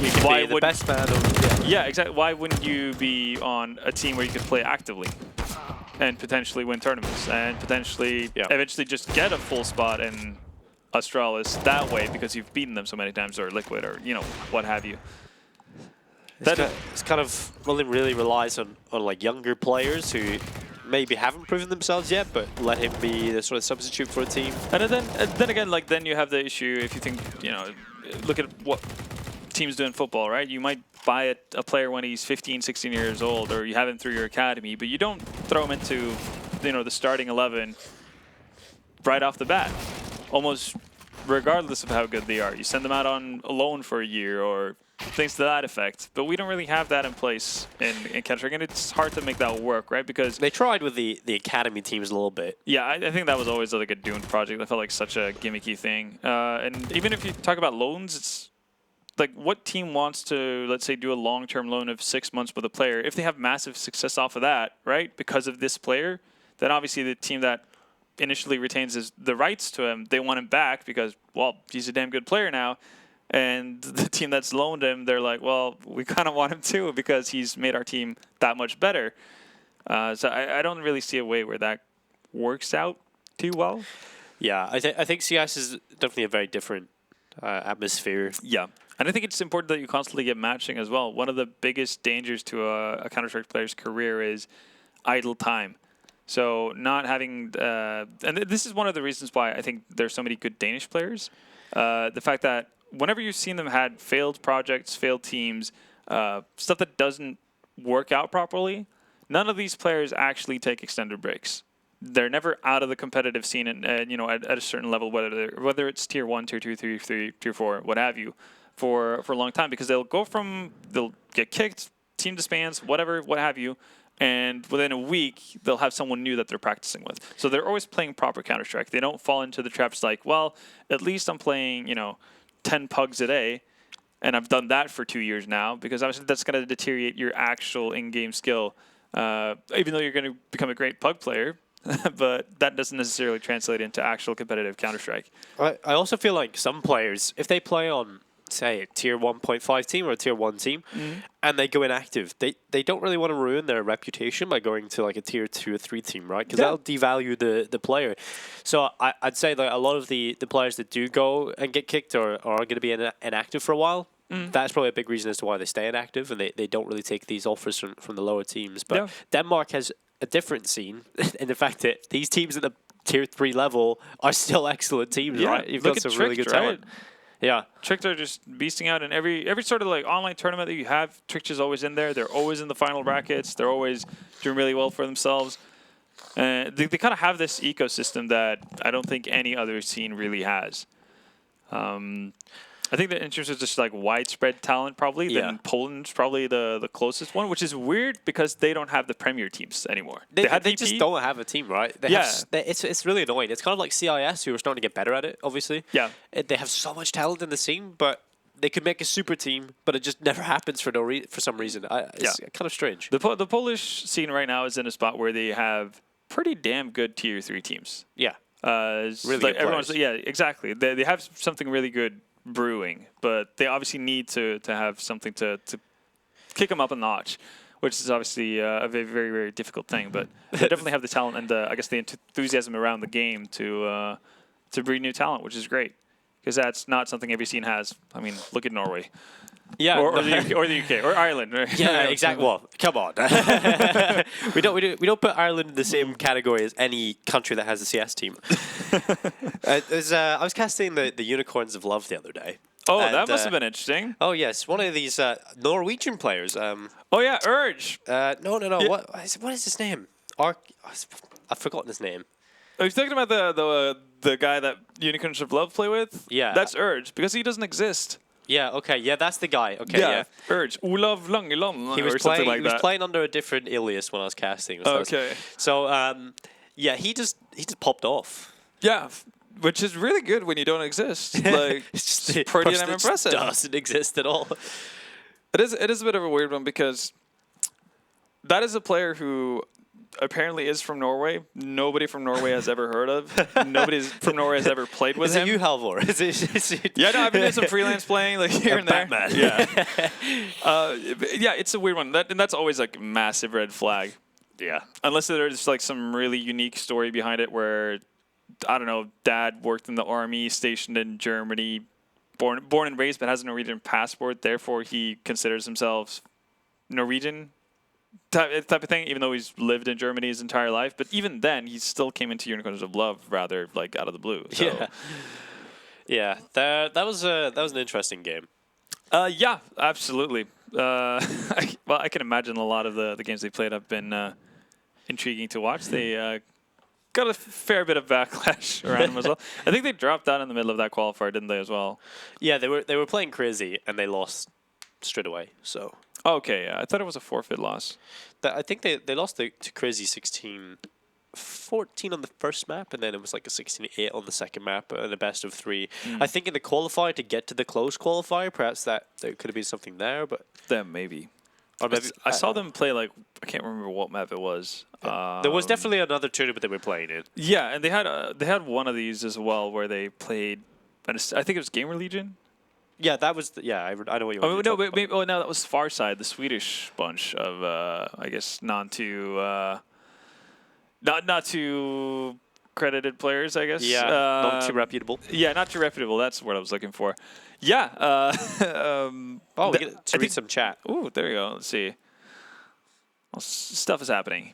you can be the best man. Yeah, exactly. Why wouldn't you be on a team where you could play actively and potentially win tournaments and potentially eventually just get a full spot in Astralis that way because you've beaten them so many times, or Liquid, or what have you. It's kind of really relies on like younger players who maybe haven't proven themselves yet, but let him be the sort of substitute for a team. And then again, like then you have the issue if you think, look at what teams do in football, right? You might buy a player when he's 15, 16 years old, or you have him through your academy, but you don't throw him into, the starting 11 right off the bat, almost regardless of how good they are. You send them out on a loan for a year or things to that effect. But we don't really have that in place in Counter-Strike, and it's hard to make that work, right? Because they tried with the academy teams a little bit. Yeah, I think that was always like a doomed project. I felt like such a gimmicky thing. And even if you talk about loans, it's like what team wants to, let's say, do a long-term loan of 6 months with a player? If they have massive success off of that, right, because of this player, then obviously the team that initially retains the rights to him, they want him back because, well, he's a damn good player now. And the team that's loaned him, they're like, well, we kind of want him too because he's made our team that much better. So I don't really see a way where that works out too well. Yeah, I think CS is definitely a very different atmosphere. Yeah. And I think it's important that you constantly get matching as well. One of the biggest dangers to a Counter-Strike player's career is idle time. So not having, and this is one of the reasons why I think there's so many good Danish players. The fact that whenever you've seen them had failed projects, failed teams, stuff that doesn't work out properly, none of these players actually take extended breaks. They're never out of the competitive scene, at a certain level, whether it's tier 1, tier 2, tier 3, tier 4, what have you, for a long time, because they'll get kicked, team disbands, whatever, what have you. And within a week, they'll have someone new that they're practicing with. So they're always playing proper Counter-Strike. They don't fall into the traps like, well, at least I'm playing, 10 pugs a day, and I've done that for 2 years now, because obviously that's going to deteriorate your actual in-game skill, even though you're going to become a great pug player, but that doesn't necessarily translate into actual competitive Counter-Strike. I also feel like some players, if they play on, say, a tier 1.5 team or a tier 1 team, and they go inactive, they don't really want to ruin their reputation by going to like a tier 2 or 3 team, right? Because that'll devalue the player. So I'd say that a lot of the players that do go and get kicked are going to be inactive for a while. That's probably a big reason as to why they stay inactive, and they don't really take these offers from the lower teams. But Denmark has a different scene in the fact that these teams at the tier 3 level are still excellent teams, right? You've got some really good talent. Yeah, Tricked are just beasting out in every sort of like online tournament that you have. Tricked is always in there. They're always in the final brackets. They're always doing really well for themselves. They kind of have this ecosystem that I don't think any other scene really has. I think that in terms of just like widespread talent, probably, then Poland's probably the closest one, which is weird because they don't have the Premier teams anymore. They just don't have a team, right? It's really annoying. It's kind of like CIS, who are starting to get better at it, obviously. Yeah. They have so much talent in the scene, but they could make a super team, but it just never happens for some reason. It's kind of strange. The Polish scene right now is in a spot where they have pretty damn good tier 3 teams. Yeah. Really good everyone's players. Yeah, exactly. They have something really good brewing, but they obviously need to have something to kick them up a notch, which is obviously a very, very, very difficult thing. But they definitely have the talent and I guess the enthusiasm around the game to breed new talent, which is great, because that's not something every scene has. I mean, look at Norway. Yeah, or the UK or Ireland. Yeah, exactly. Well, come on. we don't put Ireland in the same category as any country that has a CS team. I was casting the Unicorns of Love the other day. Oh, that must have been interesting. Oh yes, one of these Norwegian players. Oh yeah, Urge. No. Yeah. What is his name? I've forgotten his name. Are you talking about the guy that Unicorns of Love play with? Yeah, that's Urge, because he doesn't exist. Yeah, okay, yeah, that's the guy. Okay, yeah. Urge, Olav Langeland, he was or something like that. He was playing under a different alias when I was casting. Okay. So, he just popped off. Yeah, which is really good when you don't exist. Like, it's just pretty damn impressive. Doesn't exist at all. It is a bit of a weird one, because that is a player who apparently is from Norway. Nobody from Norway has ever heard of. Nobody from Norway has ever played with him. Is it you, Halvor? Is it? Yeah, no, I've been doing some freelance playing, like here and there. Batman. Yeah, it's a weird one. And that's always like a massive red flag. Yeah. Unless there's like some really unique story behind it where, I don't know, dad worked in the army, stationed in Germany, born and raised, but has a Norwegian passport. Therefore, he considers himself Norwegian. type of thing, even though he's lived in Germany his entire life. But even then, he still came into Unicorns of Love rather like out of the blue. So. Yeah. That was an interesting game. Yeah, absolutely. I can imagine a lot of the games they played have been intriguing to watch. They got a fair bit of backlash around them as well. I think they dropped out in the middle of that qualifier, didn't they, as well? Yeah, they were playing crazy and they lost straight away. So. Okay, yeah. I thought it was a forfeit loss. I think they lost to Crazy 16-14 on the first map, and then it was like a 16-8 on the second map, and a best of 3. I think in the qualifier to get to the close qualifier, perhaps there could have been something there, but then maybe. Or maybe I saw them play like I can't remember what map it was. There was definitely another tournament they were playing in. Yeah, and they had one of these as well where they played. I think it was Gamer Legion. Yeah, that was. I know what you want. No, that was Farside, the Swedish bunch of I guess not too credited players, I guess. Yeah, not too reputable. Yeah, not too reputable. That's what I was looking for. Yeah. We get to read some chat. Ooh, there you go. Let's see. Well, stuff is happening.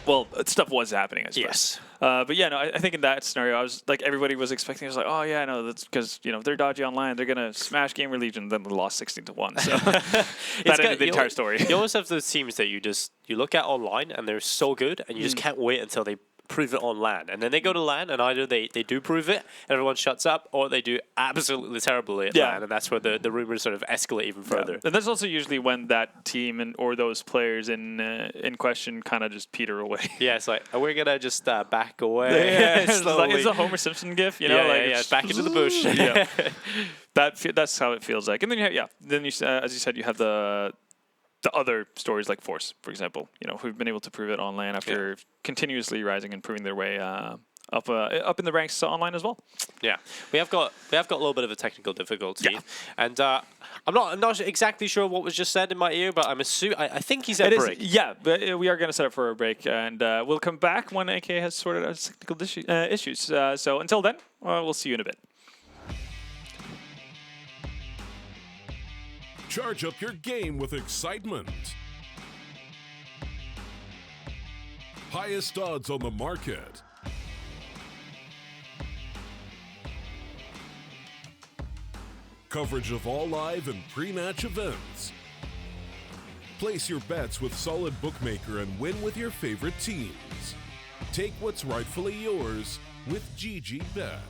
Well, stuff was happening, I suppose. Yes. But yeah, no, I think in that scenario, I was like, everybody was expecting. I was like, oh yeah, no, that's because they're dodgy online. They're gonna smash Gamer Legion. Then they lost 16-1. So that ended the entire story. You always have those teams that you look at online and they're so good, and you just can't wait until they prove it on LAN, and then they go to LAN, and either they do prove it, and everyone shuts up, or they do absolutely terribly at LAN, and that's where the rumors sort of escalate even further. Yeah. And that's also usually when that team or those players in question kind of just peter away. Yeah, it's like, we're gonna just back away. Yeah, it's a Homer Simpson gif, back into the bush. Yeah, that's how it feels like. And then then you as you said, you have the other stories like Force, for example, who've been able to prove it on LAN after continuously rising and proving their way up in the ranks online as well. Yeah, we have got a little bit of a technical difficulty, and I'm not exactly sure what was just said in my ear, but I think he's at break. Yeah, but we are going to set up for a break, and we'll come back when AK has sorted out technical issues. So until then, we'll see you in a bit. Charge up your game with excitement. Highest odds on the market. Coverage of all live and pre-match events. Place your bets with Solid Bookmaker and win with your favorite teams. Take what's rightfully yours with GG.Bet.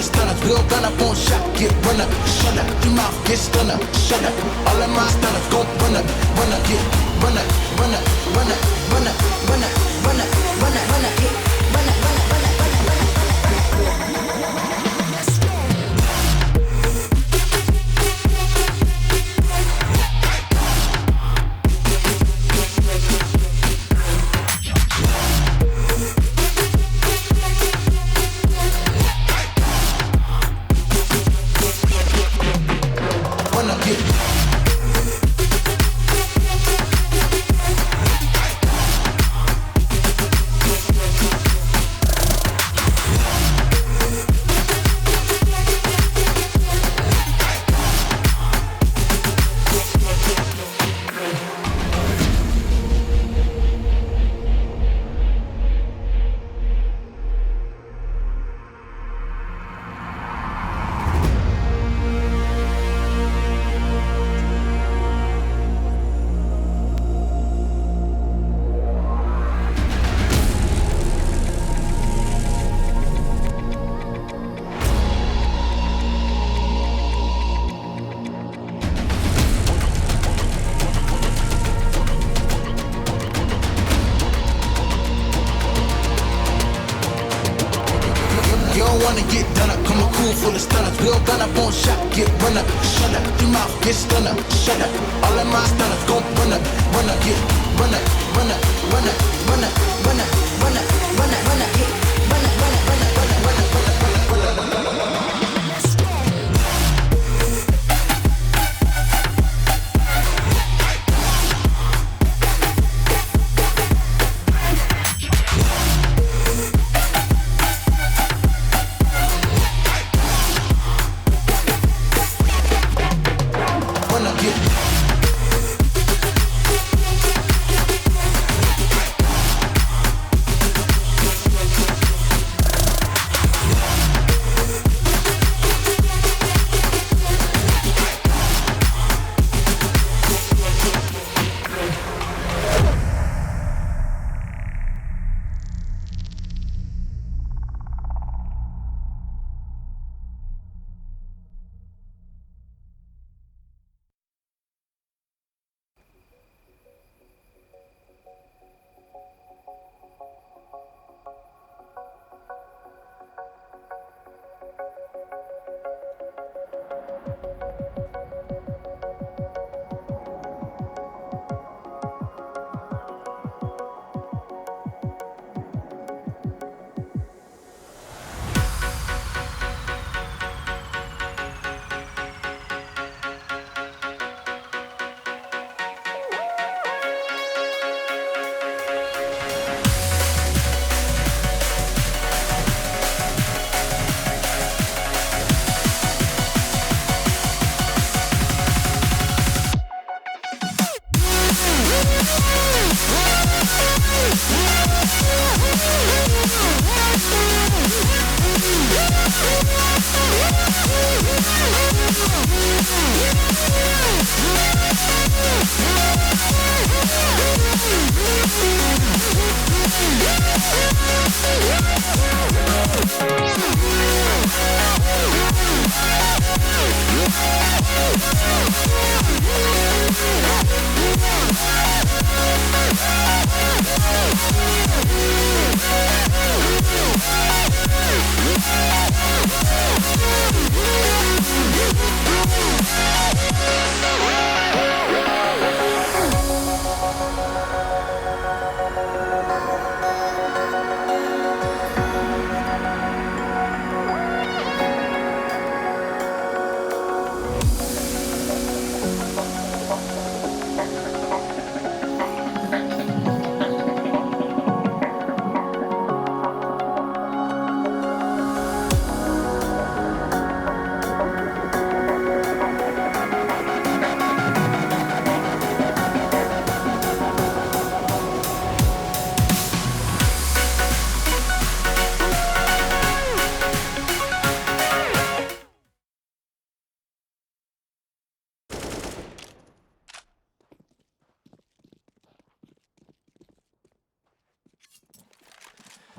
of stunners. We don't gun up on shot, get run up, shut up. Your mouth get stunner, shut up. All of my stunners gon' run up, get run up, run up, run up, run up, run up, run up, run up, run up, get run up, run up, run up, run up, run up. Wanna get done up, come a cool full of stunners. We don't gun up on shot, get run up, shut up. Your mouth get stunner, shut up. All of my stunners gon' run up, get run up, run up, run up, run up, run up, run up, run up, run up, get run up, run up, run up, run up, run up, run up, run up, run up, run up.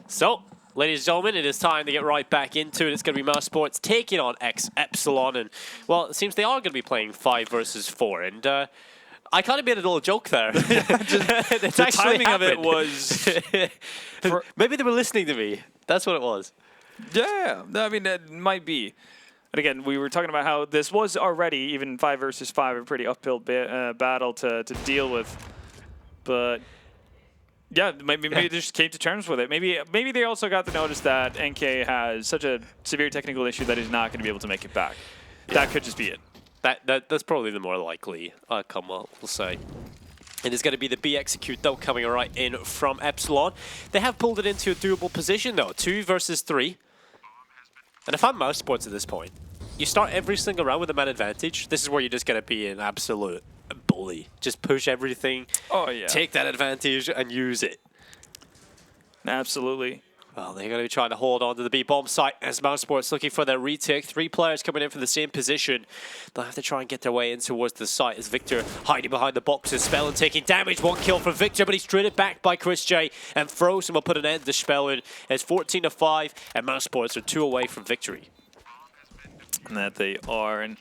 So, Ladies and gentlemen, it is time to get right back into it. It's going to be Mousesports taking on ex-Epsilon. And, well, it seems they are going to be playing 5 versus 4. And I kind of made a little joke there. The timing of it was... Maybe they were listening to me. That's what it was. Yeah, I mean, that might be. And again, we were talking about how this was already, even 5 versus 5, a pretty uphill battle to deal with. But... yeah, maybe they just came to terms with it. Maybe they also got the notice that NK has such a severe technical issue that he's not going to be able to make it back. Yeah. That could just be it. That's probably the more likely outcome, we'll say. It is going to be the B execute, though, coming right in from Epsilon. They have pulled it into a doable position, though. 2 versus 3. And if I'm Mousesports at this point, you start every single round with a man advantage. This is where you're just going to be an absolute bully. Just push everything. Oh, yeah. Take that advantage and use it. Absolutely. Well, they're going to be trying to hold on to the B-bomb site as Mousesports looking for their retake. 3 players coming in for the same position. They'll have to try and get their way in towards the site as Victor hiding behind the boxes. Spellin taking damage. 1 kill from Victor, but he's traded back by Chris J. And Frozen will put an end to Spellin. It's 14-5, and Mousesports are 2 away from victory. And that they are. And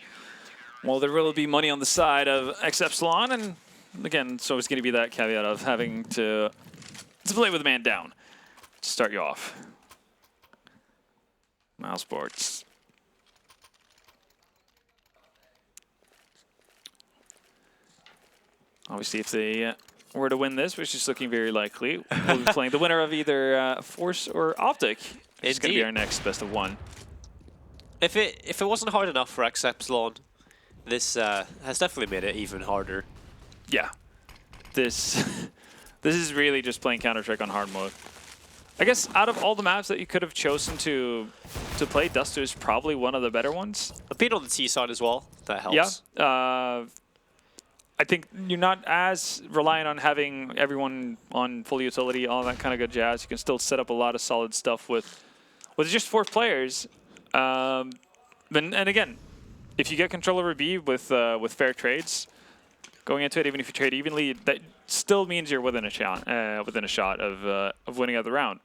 well, there will be money on the side of ex-Epsilon. And again, so it's going to be that caveat of having to play with a man down to start you off. Mousesports. Obviously, if they were to win this, which is looking very likely, we'll be playing the winner of either Force or Optic. It's going to be our next best of 1. If it wasn't hard enough for ex-Epsilon, this has definitely made it even harder. Yeah. This is really just playing Counter-Strike on hard mode. I guess out of all the maps that you could have chosen to play, Duster is probably one of the better ones. A bit on the T side as well. That helps. Yeah. I think you're not as reliant on having everyone on full utility, all that kind of good jazz. You can still set up a lot of solid stuff with just 4 players. And again, if you get control over B with fair trades, going into it, even if you trade evenly, that still means you're within a shot of winning out the round.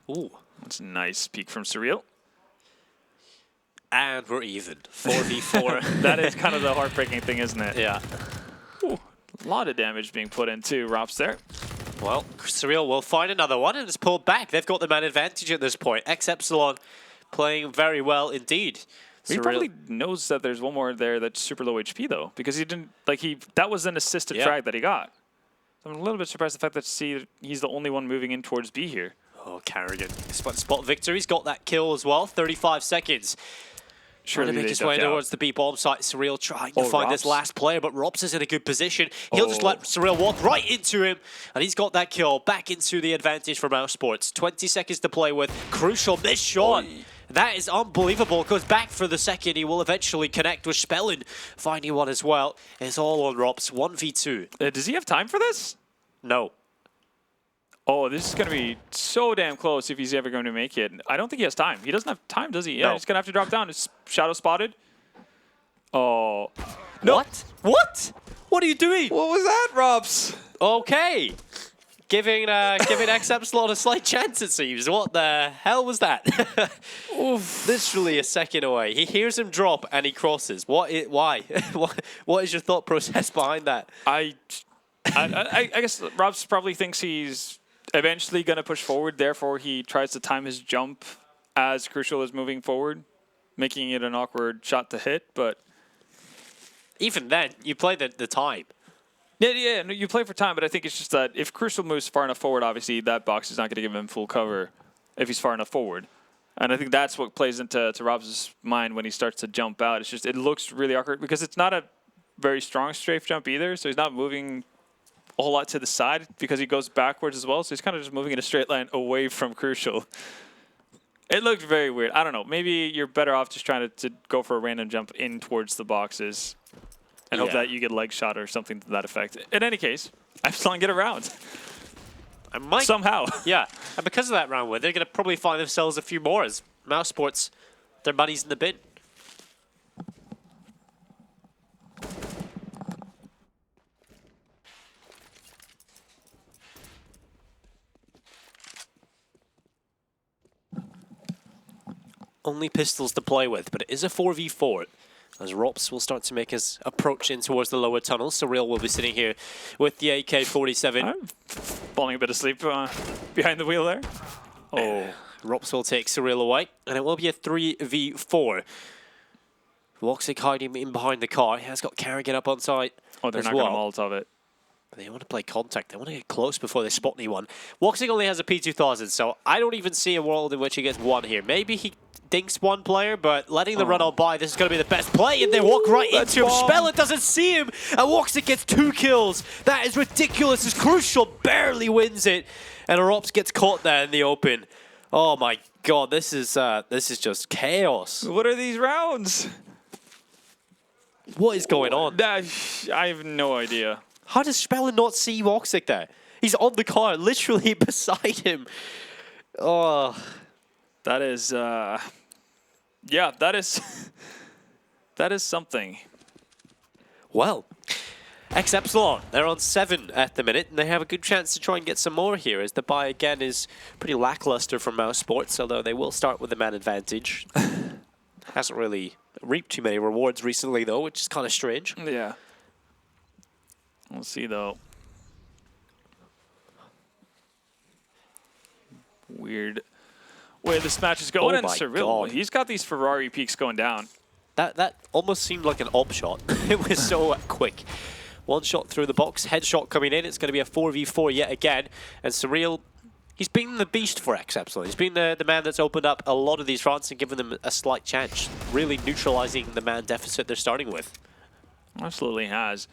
Ooh, that's a nice peek from Surreal. And we're even. 4v4. That is kind of the heartbreaking thing, isn't it? Yeah. Ooh, a lot of damage being put into Rops there. Well, Surreal will find another one and it's pulled back. They've got the man advantage at this point. Ex-Epsilon playing very well indeed. He probably knows that there's one more there that's super low HP though, because he didn't that was an assisted frag that he got. So I'm a little bit surprised the fact that he's the only one moving in towards B here. Oh, Carrigan. Spot Victor. He's got that kill as well. 35 seconds. Trying to make his way towards the B-bomb site. Surreal trying to find this last player, but Robs is in a good position. He'll just let Surreal walk right into him, and he's got that kill. Back into the advantage for Mousesports. 20 seconds to play with. Crucial missed shot. That is unbelievable. Goes back for the second. He will eventually connect with Spellin. Finding one as well. It's all on Robs. 1v2. Does he have time for this? No. Oh, this is going to be so damn close if he's ever going to make it. I don't think he has time. He doesn't have time, does he? Yeah, he's going to have to drop down. It's shadow spotted. Oh. No. What? What are you doing? What was that, Robs? Okay. Giving ex-Epsilon a slight chance, it seems. What the hell was that? Oof. Literally a second away. He hears him drop and he crosses. Why? What is your thought process behind that? I guess Robs probably thinks he's eventually going to push forward. Therefore, he tries to time his jump as Crucial is moving forward, making it an awkward shot to hit. But even then, you play the time. Yeah, you play for time. But I think it's just that if Crucial moves far enough forward, obviously that box is not going to give him full cover if he's far enough forward. And I think that's what plays into Robs' mind when he starts to jump out. It's just it looks really awkward because it's not a very strong strafe jump either. So he's not moving a whole lot to the side because he goes backwards as well. So he's kind of just moving in a straight line away from Crucial. It looked very weird. I don't know. Maybe you're better off just trying to go for a random jump in towards the boxes and hope that you get leg shot or something to that effect. In any case, Epsilon get around. I might somehow. Yeah. And because of that round win, they're going to probably find themselves a few more as Mousesports, their money's in the bin. only pistols to play with, but it is a 4v4. As Rops will start to make his approach in towards the lower tunnel. Surreal will be sitting here with the AK-47. I'm falling a bit asleep behind the wheel there. Oh. Rops will take Surreal away, and it will be a 3v4. Woxic hiding in behind the car. He has got Carrigan up on site. Oh, they're not going to Molotov it. They want to play contact. They want to get close before they spot anyone. Woxic only has a P2000, so I don't even see a world in which he gets one here. Maybe he dinks one player, but letting the run on by, this is going to be the best play, and they walk right into him. Spellin doesn't see him, and Woxic gets 2 kills. That is ridiculous. It's Crucial barely wins it, and Rops gets caught there in the open. Oh my god, this is just chaos. What are these rounds? What is going on? I have no idea. How does Spellin not see Woxic there? He's on the car, literally beside him. Oh. That is, yeah, that is, that is something. Well, ex-Epsilon, they're on 7 at the minute, and they have a good chance to try and get some more here, as the buy again is pretty lackluster from Mousesports, although they will start with the man advantage. Hasn't really reaped too many rewards recently, though, which is kind of strange. Yeah. We'll see, though. Weird way this match is going. Oh and my Surreal, God. he's got these Ferrari peaks going down. That almost seemed like an op shot. It was so quick. One shot through the box, headshot coming in. It's going to be a 4v4 yet again. And Surreal, he's been the beast for ex-Epsilon. He's been the man that's opened up a lot of these fronts and given them a slight chance, really neutralizing the man deficit they're starting with. Absolutely has.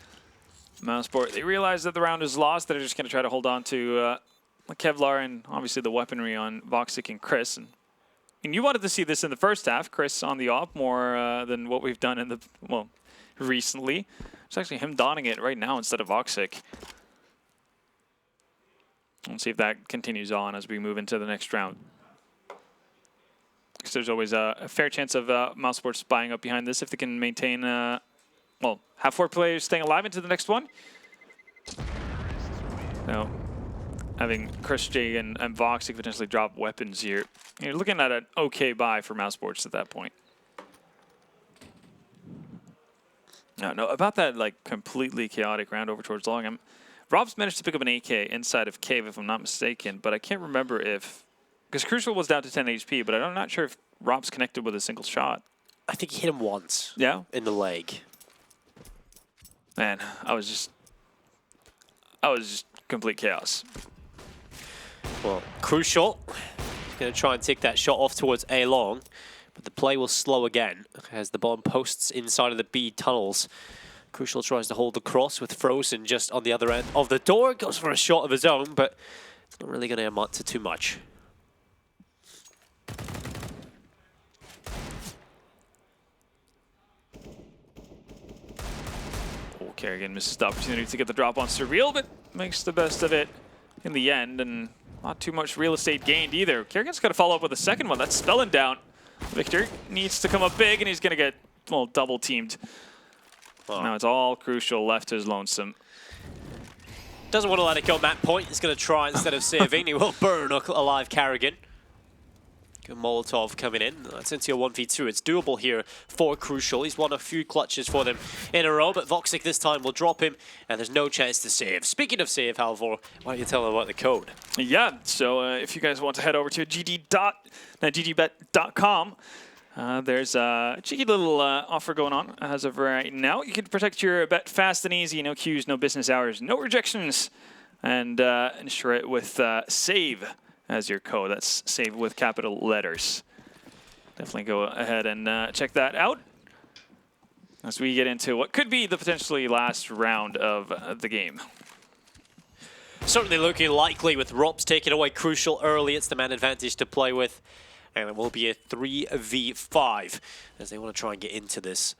Mousesport, they realize that the round is lost. They're just going to try to hold on to Kevlar and obviously the weaponry on Voxic and Chris. And you wanted to see this in the first half, Chris on the op more than what we've done in the, well, recently. It's actually him donning it right now instead of Voxic. We'll see if that continues on as we move into the next round. Because there's always a fair chance of Mousesports buying up behind this if they can maintain, well, have 4 players staying alive into the next one. Now, having Chris J and Voxic potentially drop weapons here, you're looking at an okay buy for Mousesports at that point. No, about that like completely chaotic round over towards long. Rob's managed to pick up an AK inside of Cave, if I'm not mistaken, but I can't remember if, because Crucial was down to 10 HP, but I'm not sure if Rob's connected with a single shot. I think he hit him once. Yeah, in the leg. Man, I was just complete chaos. Well, Crucial, he's going to try and take that shot off towards A long, but the play will slow again as the bomb posts inside of the B tunnels. Crucial tries to hold the cross with Frozen just on the other end of the door. Goes for a shot of his own, but it's not really going to amount to too much. Oh, Kerrigan misses the opportunity to get the drop on Surreal, but makes the best of it in the end, and not too much real estate gained either. Kerrigan's got to follow up with a second one. That's Spellin down. Victor needs to come up big, and he's going to get, well, double teamed. Wow. Now it's all Crucial left to his lonesome. Doesn't want to let it go, Matt Point. He's going to try instead of saving. He will burn alive Carrigan. Good Molotov coming in. That's into a 1v2. It's doable here for Crucial. He's won a few clutches for them in a row, but Voxic this time will drop him, and there's no chance to save. Speaking of save, Halvor, why don't you tell them about the code? Yeah, so if you guys want to head over to GG.Bet.com, there's a cheeky little offer going on as of right now. You can protect your bet fast and easy. No queues, no business hours, no rejections, and ensure it with SAVE as your code. That's SAVE with capital letters. Definitely go ahead and check that out as we get into what could be the potentially last round of the game. Certainly looking likely with Rops taking away Crucial early. It's the man advantage to play with. And it will be a 3v5 as they want to try and get into this.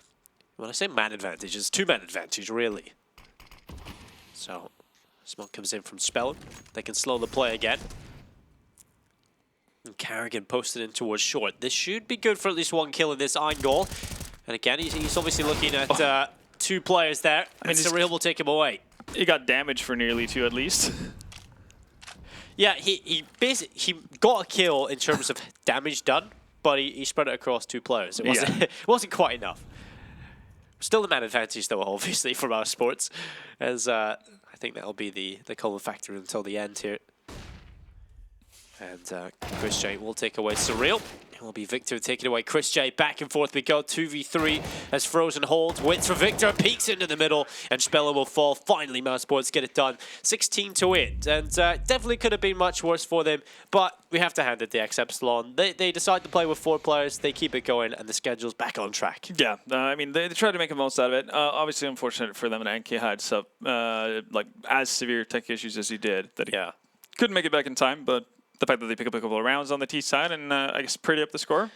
When I say man advantage, it's 2-man advantage, really. So, smoke comes in from Spellin. They can slow the play again. And Carrigan posted in towards short. This should be good for at least 1 kill in this angle. And again, he's obviously looking at 2 players there. And Surreal will take him away. He got damage for nearly 2 at least. Yeah, he basically got a kill in terms of damage done, but he spread it across 2 players. It wasn't, it wasn't quite enough. Still the man advantage, though, obviously, for Mousesports, as I think that'll be the common factor until the end here. And Chris J will take away Surreal. It will be Victor taking away Chris J. Back and forth we go. 2v3 as Frozen holds. Waits for Victor. Peeks into the middle. And Speller will fall. Finally, Mousesports get it done. 16-8. And definitely could have been much worse for them. But we have to hand it to ex-Epsilon. They decide to play with 4 players. They keep it going. And the schedule's back on track. Yeah. I mean, they tried to make the most out of it. Obviously, unfortunate for them. And Anki had some, like, as severe tech issues as he did. That he couldn't make it back in time. But the fact that they pick up a couple of rounds on the T side and I guess pretty up the score.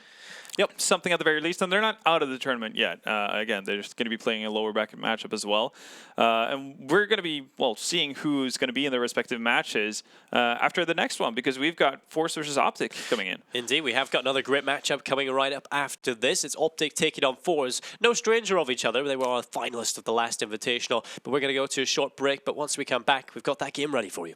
Yep, something at the very least. And they're not out of the tournament yet. Again, they're just going to be playing a lower bracket matchup as well. And we're going to be, well, seeing who's going to be in their respective matches after the next one, because we've got Force versus Optic coming in. Indeed, we have got another great matchup coming right up after this. It's Optic taking on Force. No stranger of each other. They were a finalist of the last Invitational. But we're going to go to a short break. But once we come back, we've got that game ready for you.